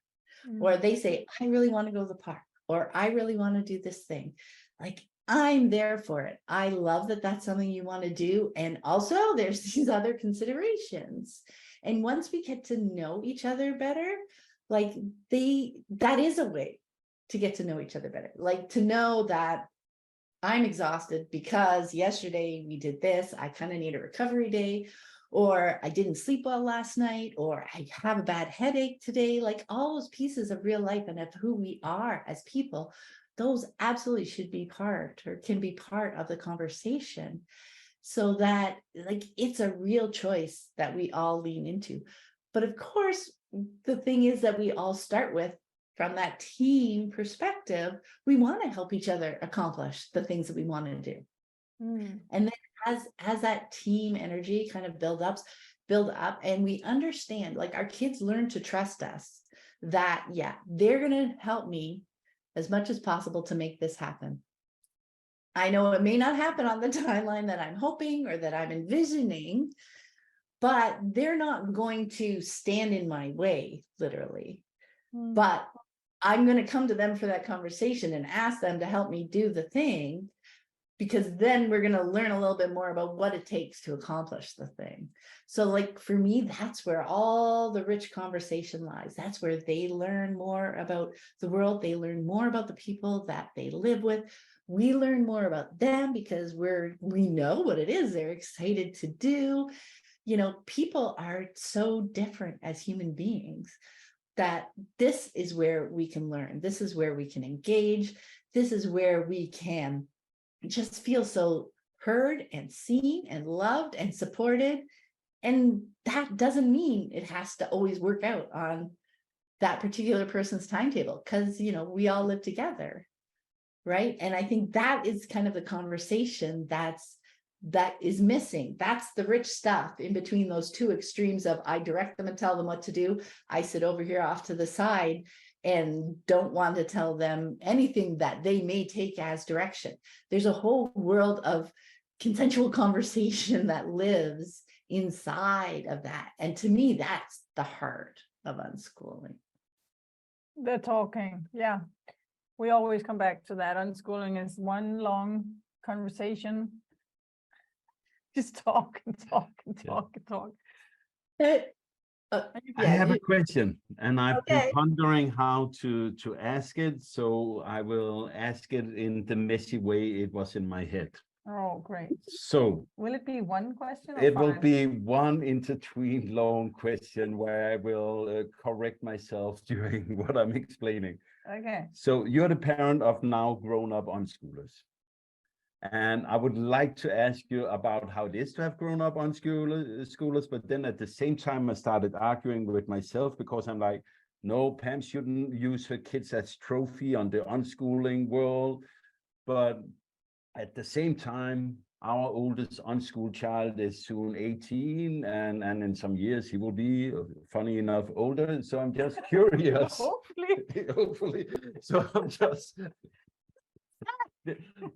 Speaker 1: Or they say, I really want to go to the park, or I really want to do this thing. Like, I'm there for it. I love that that's something you want to do. And also there's these other considerations. And once we get to know each other better, like that is a way to get to know each other better. Like to know that I'm exhausted because yesterday we did this, I kind of need a recovery day, or I didn't sleep well last night, or I have a bad headache today. Like all those pieces of real life and of who we are as people, those absolutely should be part or can be part of the conversation, so that like it's a real choice that we all lean into. But of course, the thing is that we all start with, from that team perspective, we want to help each other accomplish the things that we want to do. And then as that team energy kind of build up, and we understand, like our kids learn to trust us, that they're going to help me as much as possible to make this happen. I know it may not happen on the timeline that I'm hoping or that I'm envisioning, but they're not going to stand in my way, literally. But I'm going to come to them for that conversation and ask them to help me do the thing, because then we're going to learn a little bit more about what it takes to accomplish the thing. So like for me, that's where all the rich conversation lies. That's where they learn more about the world. They learn more about the people that they live with. We learn more about them because we know what it is they're excited to do. People are so different as human beings that this is where we can learn. This is where we can engage. This is where we can just feel so heard and seen and loved and supported. And that doesn't mean it has to always work out on that particular person's timetable, because, we all live together, right? And I think that is kind of the conversation that is missing. That's the rich stuff in between those two extremes of I direct them and tell them what to do. I sit over here off to the side and don't want to tell them anything that they may take as direction. There's a whole world of consensual conversation that lives inside of that. And to me, that's the heart of unschooling.
Speaker 3: The talking. Yeah. We always come back to that. Unschooling is one long conversation. Just talk and talk and talk and talk.
Speaker 2: I have a question, and I've been pondering how to ask it, so I will ask it in the messy way it was in my head.
Speaker 3: Oh, great.
Speaker 2: So
Speaker 3: will it be one question? Or
Speaker 2: it
Speaker 3: five?
Speaker 2: will be one in-between long question where I will correct myself during what I'm explaining.
Speaker 3: Okay.
Speaker 2: So you're the parent of now grown-up unschoolers. And I would like to ask you about how it is to have grown up unschoolers, but then at the same time, I started arguing with myself because I'm like, no, Pam shouldn't use her kids as trophy on the unschooling world. But at the same time, our oldest unschooled child is soon 18, and in some years he will be, funny enough, older. So I'm just curious. Hopefully. So I'm just...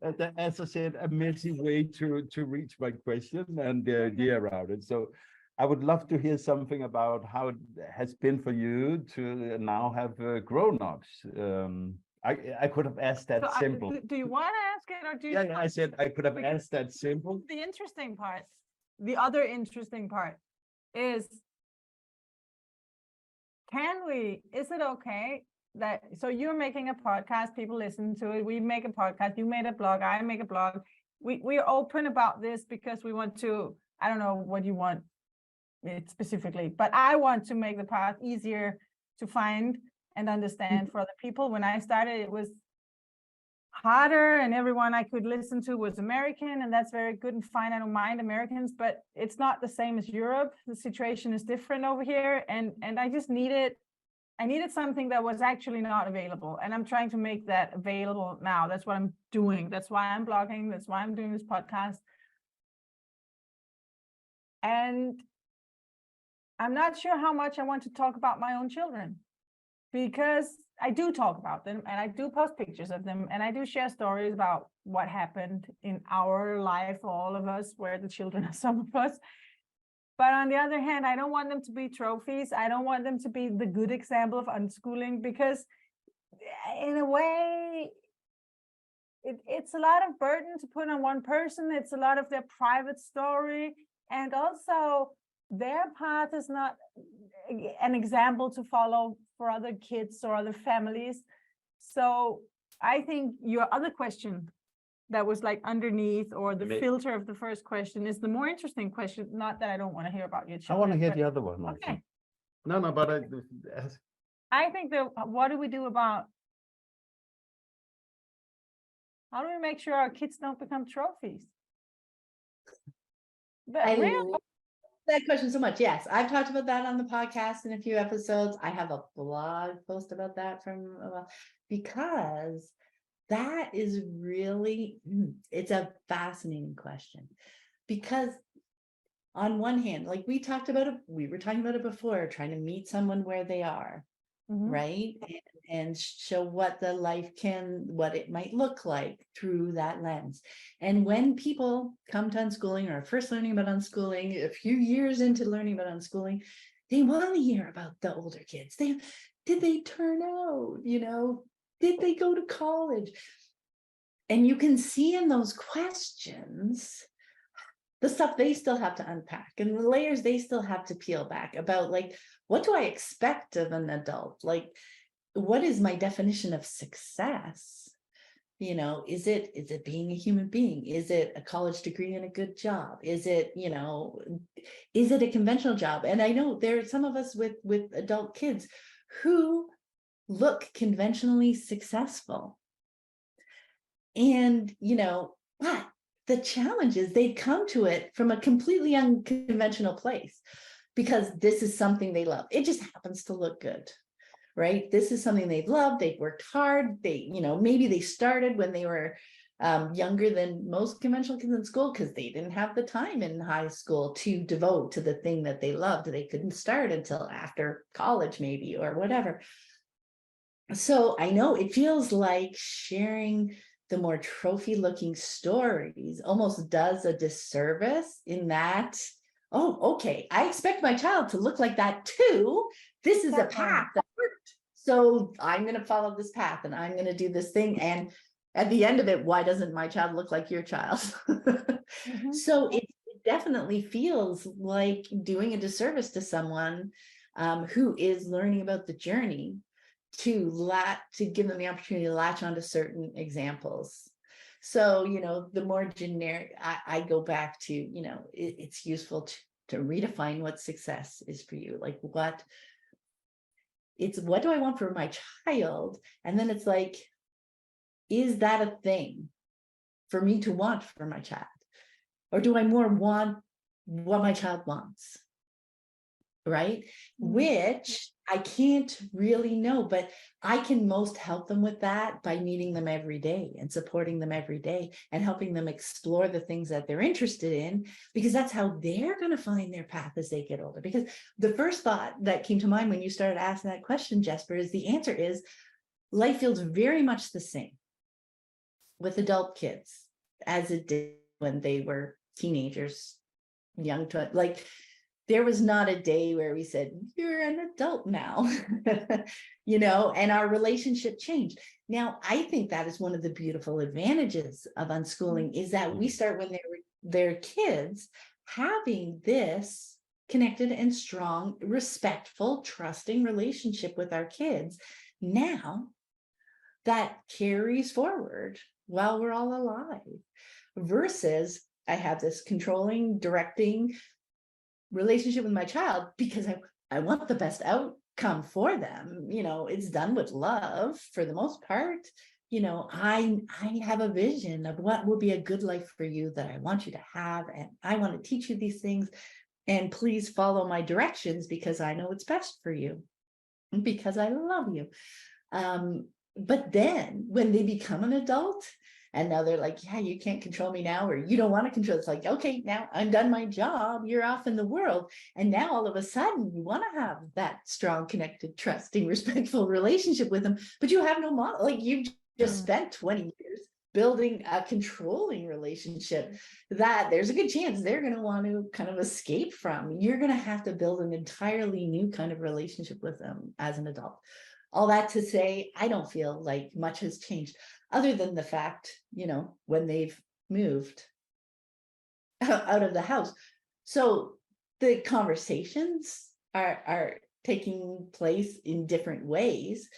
Speaker 2: As I said, a messy way to reach my question and the idea around it. So I would love to hear something about how it has been for you to now have grown-ups. I could have asked that simple.
Speaker 3: Do you want to ask it, or do you?
Speaker 2: Yeah, I said I could have asked that simple.
Speaker 3: The interesting part, the other interesting part is, is it okay that, so you're making a podcast, people listen to it, we make a podcast, you made a blog, I make a blog, we're open about this because we want to, I don't know what you want it specifically, but I want to make the path easier to find and understand for other people. When I started, it was harder, and everyone I could listen to was American, and that's very good and fine. I don't mind Americans, but it's not the same as Europe. The situation is different over here, and I just needed I needed something that was actually not available. And I'm trying to make that available now. That's what I'm doing. That's why I'm blogging. That's why I'm doing this podcast. And I'm not sure how much I want to talk about my own children, because I do talk about them and I do post pictures of them and I do share stories about what happened in our life, all of us, where the children are some of us. But on the other hand, I don't want them to be trophies. I don't want them to be the good example of unschooling, because in a way, it's a lot of burden to put on one person. It's a lot of their private story. And also their path is not an example to follow for other kids or other families. So I think your other question that was like underneath, or the filter of the first question, is the more interesting question. Not that I don't want to hear about your children.
Speaker 2: I want to hear the other one also.
Speaker 3: Okay.
Speaker 2: No, but
Speaker 3: I think that what do we do about, how do we make sure our kids don't become trophies? But
Speaker 1: I
Speaker 3: really,
Speaker 1: love that question so much. Yes, I've talked about that on the podcast in a few episodes. I have a blog post about that from a while, because that is really, it's a fascinating question. Because on one hand, like we were talking about it before, trying to meet someone where they are, right? And show what what it might look like through that lens. And when people come to unschooling, or first learning about unschooling, a few years into learning about unschooling, they want to hear about the older kids. Did they turn out, did they go to college? And you can see in those questions the stuff they still have to unpack, and the layers they still have to peel back about, like, what do I expect of an adult? Like, what is my definition of success? Is it being a human being? Is it a college degree and a good job? Is it, is it a conventional job? And I know there are some of us with adult kids who look conventionally successful. And, but the challenge is they come to it from a completely unconventional place, because this is something they love. It just happens to look good, right? This is something they've loved. They've worked hard. They, maybe they started when they were younger than most conventional kids in school, because they didn't have the time in high school to devote to the thing that they loved. They couldn't start until after college, maybe, or whatever. So I know it feels like sharing the more trophy looking stories almost does a disservice, in that, oh, okay, I expect my child to look like that too. This is a path that worked. So I'm going to follow this path and I'm going to do this thing. And at the end of it, why doesn't my child look like your child? So it definitely feels like doing a disservice to someone who is learning about the journey, to give them the opportunity to latch onto certain examples. So, the more generic, I go back to, it's useful to redefine what success is for you. Like, what do I want for my child? And then it's like, is that a thing for me to want for my child? Or do I more want what my child wants? Right? Which I can't really know, but I can most help them with that by meeting them every day and supporting them every day and helping them explore the things that they're interested in, because that's how they're going to find their path as they get older. Because the first thought that came to mind when you started asking that question, Jesper, is the answer is life feels very much the same with adult kids as it did when they were teenagers, young to, like, there was not a day where we said, you're an adult now, and our relationship changed. Now, I think that is one of the beautiful advantages of unschooling, is that we start when they're kids, having this connected and strong, respectful, trusting relationship with our kids. Now that carries forward while we're all alive, versus I have this controlling, directing relationship with my child because I want the best outcome for them. It's done with love for the most part. I have a vision of what will be a good life for you that I want you to have, and I want to teach you these things, and please follow my directions because I know what's best for you. because I love you. But then when they become an adult and now they're like, yeah, you can't control me now, or you don't want to control. It's like, okay, now I'm done my job. You're off in the world. And now all of a sudden you want to have that strong, connected, trusting, respectful relationship with them, but you have no model. Like you've just spent 20 years building a controlling relationship that there's a good chance they're going to want to kind of escape from. You're going to have to build an entirely new kind of relationship with them as an adult. All that to say, I don't feel like much has changed other than the fact, when they've moved out of the house. So the conversations are taking place in different ways,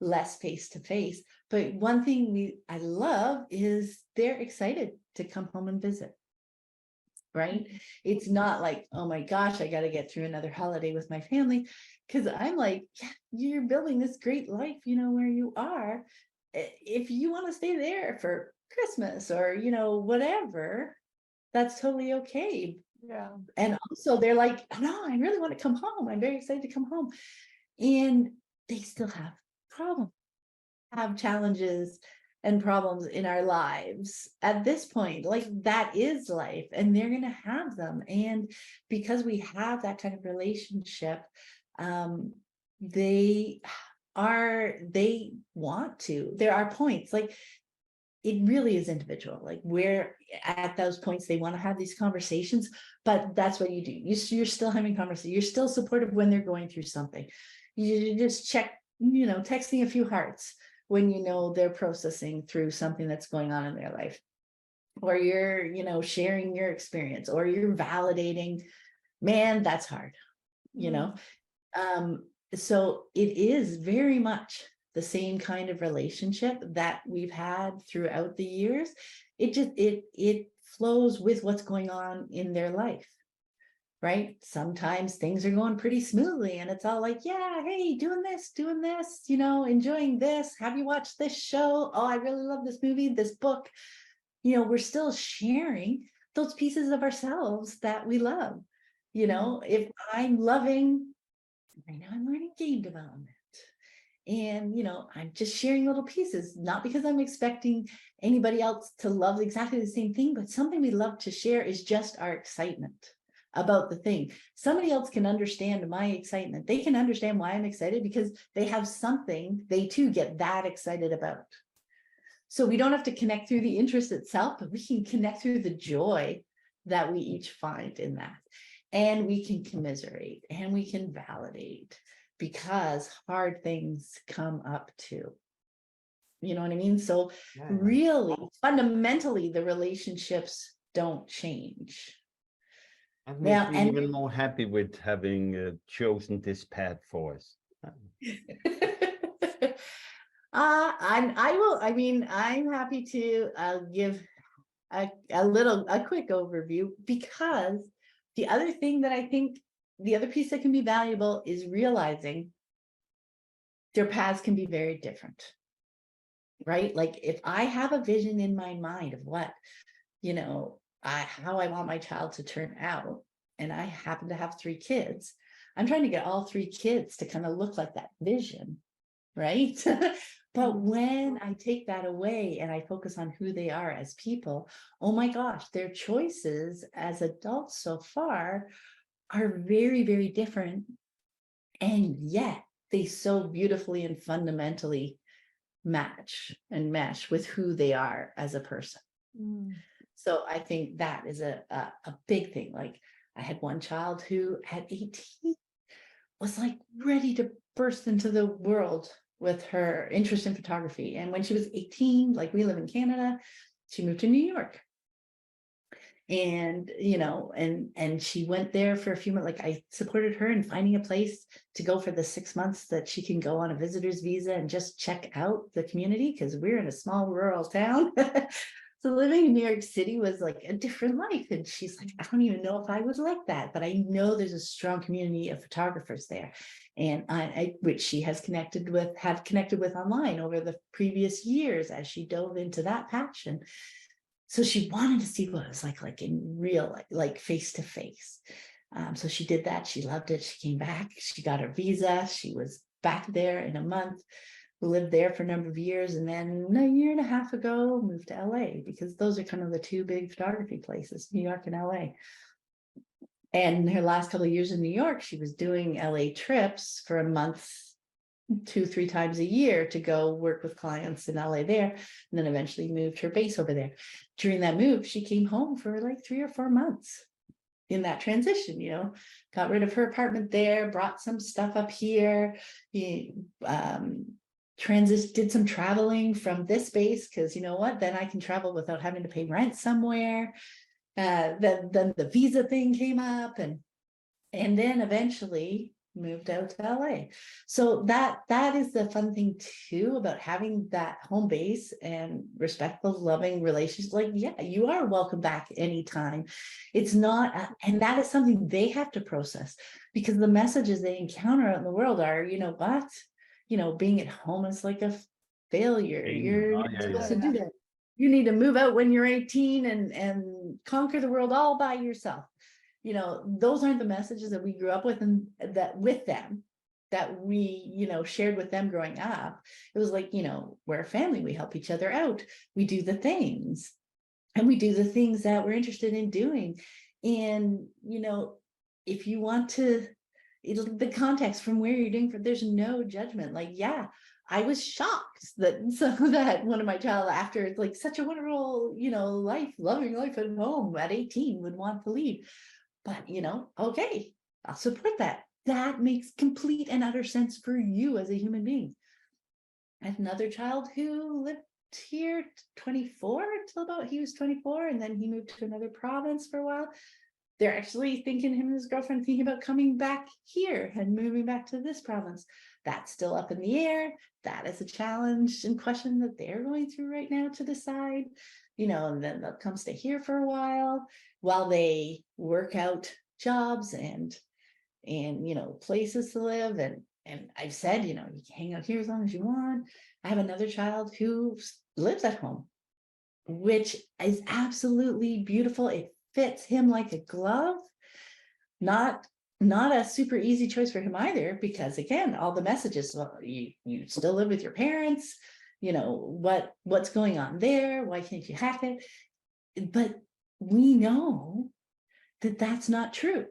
Speaker 1: less face to face. But one thing I love is they're excited to come home and visit. Right? It's not like, oh my gosh, I got to get through another holiday with my family. Because I'm like, yeah, you're building this great life, where you are. If you want to stay there for Christmas or, whatever, that's totally okay.
Speaker 3: Yeah.
Speaker 1: And also they're like, oh, no, I really want to come home. I'm very excited to come home. And they still have problems, have challenges and problems in our lives at this point. Like that is life, and they're going to have them. And because we have that kind of relationship, they want to. There are points, like it really is individual, like where at those points they want to have these conversations, but that's what you do. You're still having conversations. You're still supportive when they're going through something. You just check, texting a few hearts when they're processing through something that's going on in their life, or you're sharing your experience, or you're validating. Man, that's hard. So it is very much the same kind of relationship that we've had throughout the years. It flows with what's going on in their life, right? Sometimes things are going pretty smoothly and it's all like, yeah, hey, doing this, enjoying this. Have you watched this show? Oh, I really love this movie, this book. We're still sharing those pieces of ourselves that we love. If I'm loving, right now I'm learning game development. And, I'm just sharing little pieces, not because I'm expecting anybody else to love exactly the same thing, but something we love to share is just our excitement about the thing. Somebody else can understand my excitement. They can understand why I'm excited because they have something they too get that excited about. So we don't have to connect through the interest itself, but we can connect through the joy that we each find in that. And we can commiserate and we can validate, because hard things come up too. You know what I mean? So really, fundamentally, the relationships don't change.
Speaker 2: That makes me even more happy with having chosen this path for us.
Speaker 1: I'm happy to give a quick overview, because the other thing that I think, the other piece that can be valuable is realizing their paths can be very different, right? Like if I have a vision in my mind of what, how I want my child to turn out, and I happen to have 3 kids, I'm trying to get all 3 kids to kind of look like that vision, right? But when I take that away and I focus on who they are as people, oh my gosh, their choices as adults so far are very, very different. And yet they so beautifully and fundamentally match and mesh with who they are as a person. So I think that is a big thing. Like I had one child who at 18 was like ready to burst into the world with her interest in photography. And when she was 18, like we live in Canada, she moved to New York. And, and she went there for a few months. Like I supported her in finding a place to go for the 6 months that she can go on a visitor's visa and just check out the community, because we're in a small rural town. So living in New York City was like a different life. And she's like, I don't even know if I would like that, but I know there's a strong community of photographers there. And which she had connected with online over the previous years as she dove into that passion. So she wanted to see what it was like in real, like face to face. So she did that. She loved it. She came back. She got her visa. She was back there in a month, lived there for a number of years, and then a year and a half ago moved to LA, because those are kind of the two big photography places, New York and LA. And her last couple of years in New York, she was doing LA trips for a month, 2-3 times a year, to go work with clients in LA there, and then eventually moved her base over there. During that move, she came home for like 3 or 4 months in that transition, got rid of her apartment there, brought some stuff up here, did some traveling from this base, because then I can travel without having to pay rent somewhere. Then the visa thing came up, and then eventually moved out to LA. So that is the fun thing too about having that home base and respectful, loving relationships. Like, yeah, you are welcome back anytime. It's not, and that is something they have to process, because the messages they encounter out in the world are, being at home is like a failure. You're not supposed to do that. You need to move out when you're 18 and conquer the world all by yourself. Those aren't the messages that we grew up with, and that we shared with them growing up. It was like, we're a family, we help each other out, we do the things, and we do the things that we're interested in doing. And if you want to, the context from where you're doing, there's no judgment. Like, yeah, I was shocked that one of my child, after like such a wonderful, loving life at home at 18, would want to leave. But, okay, I'll support that. That makes complete and utter sense for you as a human being. I had another child who lived here 24 till about he was 24, and then he moved to another province for a while. They're actually him and his girlfriend thinking about coming back here and moving back to this province. That's still up in the air. That is a challenge and question that they're going through right now to decide. And then they'll come stay here for a while they work out jobs and places to live. And I've said, you can hang out here as long as you want. I have another child who lives at home, which is absolutely beautiful. It fits him like a glove. Not a super easy choice for him either, because again, all the messages, well, you still live with your parents, what's going on there, why can't you hack it? But we know that that's not true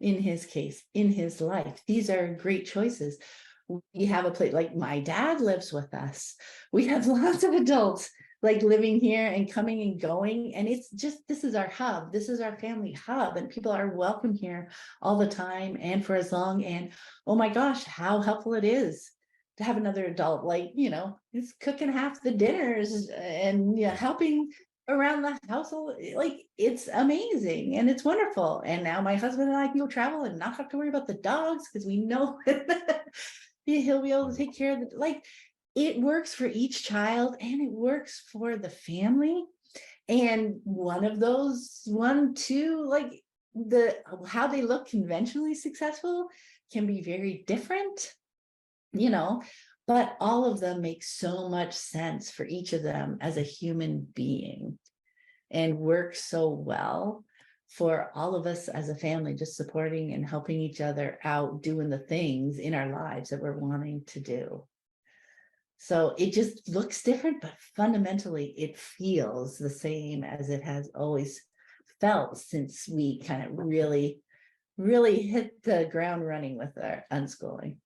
Speaker 1: in his case, in his life. These are great choices. We have a place, like my dad lives with us. We have lots of adults like living here and coming and going, and it's just, this is our hub, this is our family hub, and people are welcome here all the time and for as long. And oh my gosh, how helpful it is to have another adult, like, it's cooking half the dinners and helping around the household. Like, it's amazing and it's wonderful. And now my husband and I can go travel and not have to worry about the dogs, because we know he'll be able to take care of the, like, it works for each child and it works for the family. And one of those, like how they look conventionally successful can be very different, but all of them make so much sense for each of them as a human being, and work so well for all of us as a family, just supporting and helping each other out, doing the things in our lives that we're wanting to do. So it just looks different, but fundamentally it feels the same as it has always felt since we kind of really hit the ground running with our unschooling.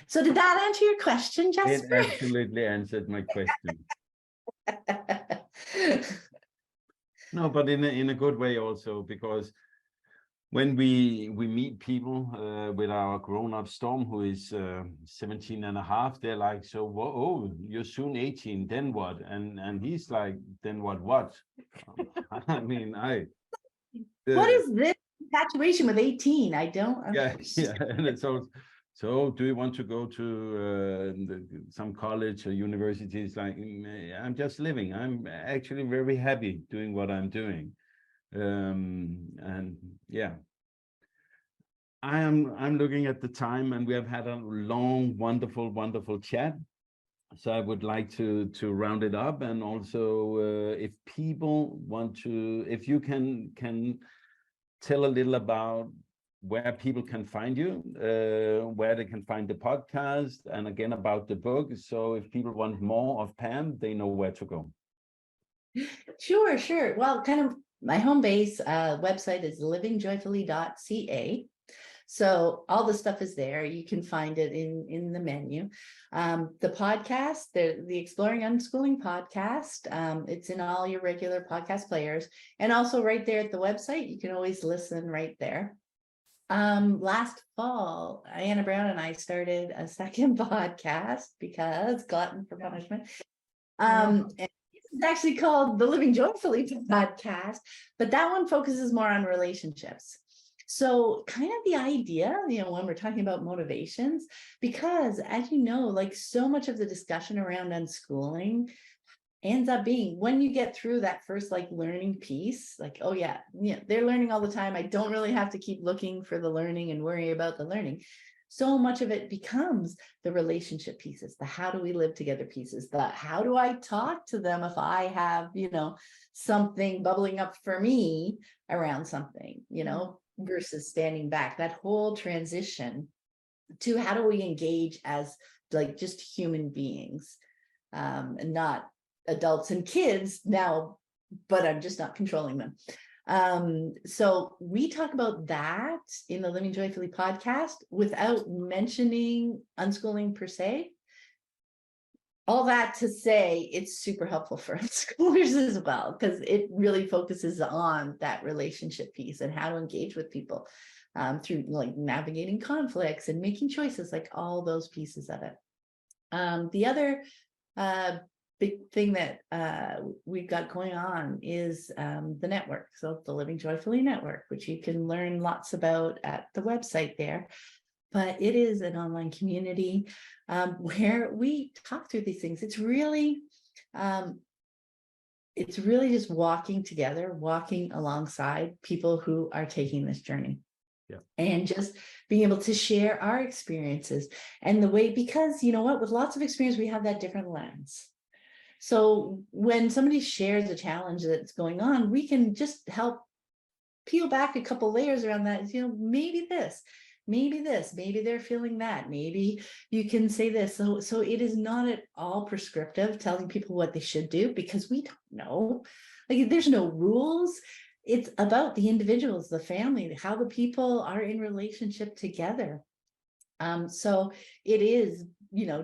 Speaker 1: So did that answer your question, Jesper?
Speaker 2: It absolutely answered my question. No, but in a good way also, because when we meet people with our grown-up Storm, who is 17 and a half, they're like, so, oh, you're soon 18, then what? And he's like, then what? I mean,
Speaker 1: what is this infatuation with 18? I don't understand.
Speaker 2: Yeah, and it's also, so do you want to go to some college or university? It's like, I'm just living. I'm actually very happy doing what I'm doing. And yeah, I'm looking at the time, and we have had a long, wonderful chat. So I would like to round it up, and also if people want to, if you can tell a little about where people can find you, where they can find the podcast, and again about the book. So if people want more of Pam, they know where to go.
Speaker 1: Sure. Well, kind of my home base website is livingjoyfully.ca. So all the stuff is there. You can find it in the menu. The podcast, the Exploring Unschooling podcast, it's in all your regular podcast players. And also right there at the website, you can always listen right there. Last fall, Anna Brown and I started a second podcast because glutton for punishment. And it's actually called the Living Joyfully podcast, but that one focuses more on relationships. So kind of the idea, when we're talking about motivations, because as you know, like so much of the discussion around unschooling ends up being when you get through that first like learning piece, like, oh yeah, they're learning all the time. I don't really have to keep looking for the learning and worry about the learning. So much of it becomes the relationship pieces, the how do we live together pieces, the how do I talk to them if I have, something bubbling up for me around something, versus standing back. That whole transition to how do we engage as like just human beings, and not adults and kids now, but I'm just not controlling them. So we talk about that in the Living Joyfully podcast without mentioning unschooling per se. All that to say, it's super helpful for unschoolers as well, because it really focuses on that relationship piece and how to engage with people through like navigating conflicts and making choices, like all those pieces of it. The other big thing that we've got going on is the network. So the Living Joyfully Network, which you can learn lots about at the website there. But it is an online community where we talk through these things. It's really just walking together, walking alongside people who are taking this journey.
Speaker 2: Yeah.
Speaker 1: And just being able to share our experiences and the way, because you know what, with lots of experience, we have that different lens. So when somebody shares a challenge that's going on, we can just help peel back a couple layers around that. Maybe this, maybe they're feeling that, maybe you can say this. So it is not at all prescriptive telling people what they should do, because we don't know. Like there's no rules. It's about the individuals, the family, how the people are in relationship together. So it is,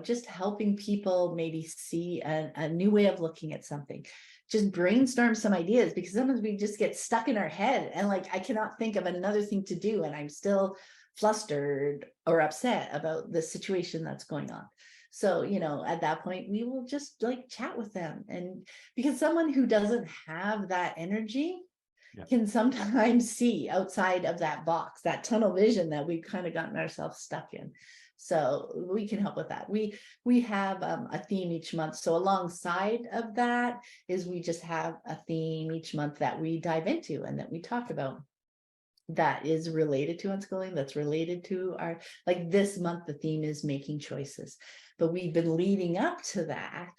Speaker 1: just helping people maybe see a new way of looking at something, just brainstorm some ideas, because sometimes we just get stuck in our head and like, I cannot think of another thing to do. And I'm still flustered or upset about the situation that's going on. So, at that point, we will just like chat with them. And because someone who doesn't have that energy can sometimes see outside of that box, that tunnel vision that we've kind of gotten ourselves stuck in. So we can help with that. We have a theme each month. So alongside of that is we just have a theme each month that we dive into and that we talk about that is related to unschooling, that's related to our, like this month, the theme is making choices. But we've been leading up to that,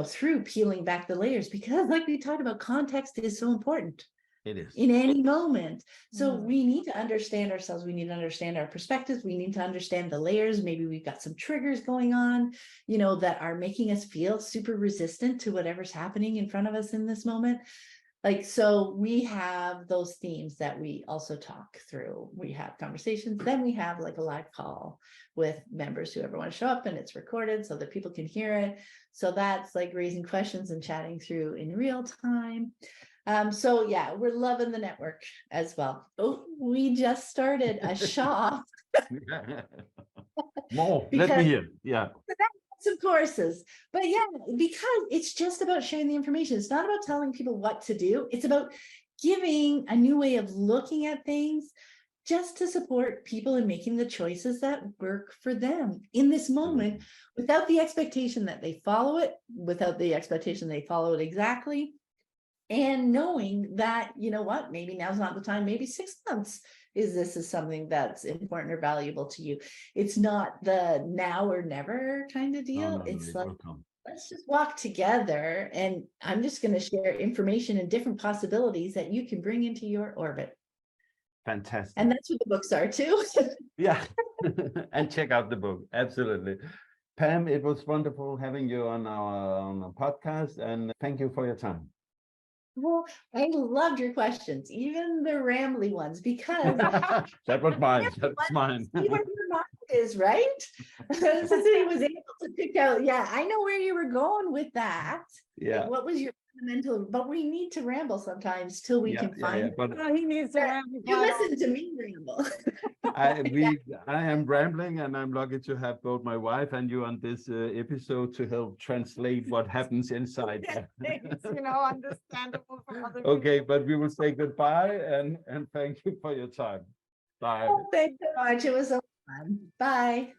Speaker 1: through peeling back the layers, because like we talked about, context is so important.
Speaker 2: It is.
Speaker 1: In any moment. So we need to understand ourselves. We need to understand our perspectives. We need to understand the layers. Maybe we've got some triggers going on, that are making us feel super resistant to whatever's happening in front of us in this moment. Like, so we have those themes that we also talk through. We have conversations, then we have like a live call with members who ever want to show up, and it's recorded so that people can hear it. So that's like raising questions and chatting through in real time. So yeah, we're loving the network as well. Oh, we just started a shop.
Speaker 2: More, let me hear. Yeah.
Speaker 1: Some courses, but yeah, because it's just about sharing the information. It's not about telling people what to do. It's about giving a new way of looking at things, just to support people in making the choices that work for them in this moment, without the expectation that they follow it, without the expectation they follow it exactly. And knowing that, what, maybe now's not the time, maybe 6 months is something that's important or valuable to you. It's not the now or never kind of deal. It's like, let's just walk together, and I'm just going to share information and different possibilities that you can bring into your orbit.
Speaker 2: Fantastic.
Speaker 1: And that's what the books are too.
Speaker 2: Yeah. And check out the book. Absolutely. Pam, it was wonderful having you on our podcast, and thank you for your time.
Speaker 1: Well, I loved your questions, even the rambly ones, because
Speaker 2: That was mine. That's mine.
Speaker 1: see where your mind is, right? Cecilie was able to pick out, yeah, I know where you were going with that.
Speaker 2: Yeah.
Speaker 1: Like, what was your fundamental, but we need to ramble sometimes till we can find
Speaker 2: but
Speaker 3: He needs to ramble.
Speaker 1: you listen to me ramble.
Speaker 2: I am rambling, and I'm lucky to have both my wife and you on this episode to help translate what happens inside.
Speaker 3: It's, understandable for other
Speaker 2: Okay,
Speaker 3: people.
Speaker 2: but we will say goodbye and thank you for your time. Bye.
Speaker 1: Thanks so much. It was so fun. Bye.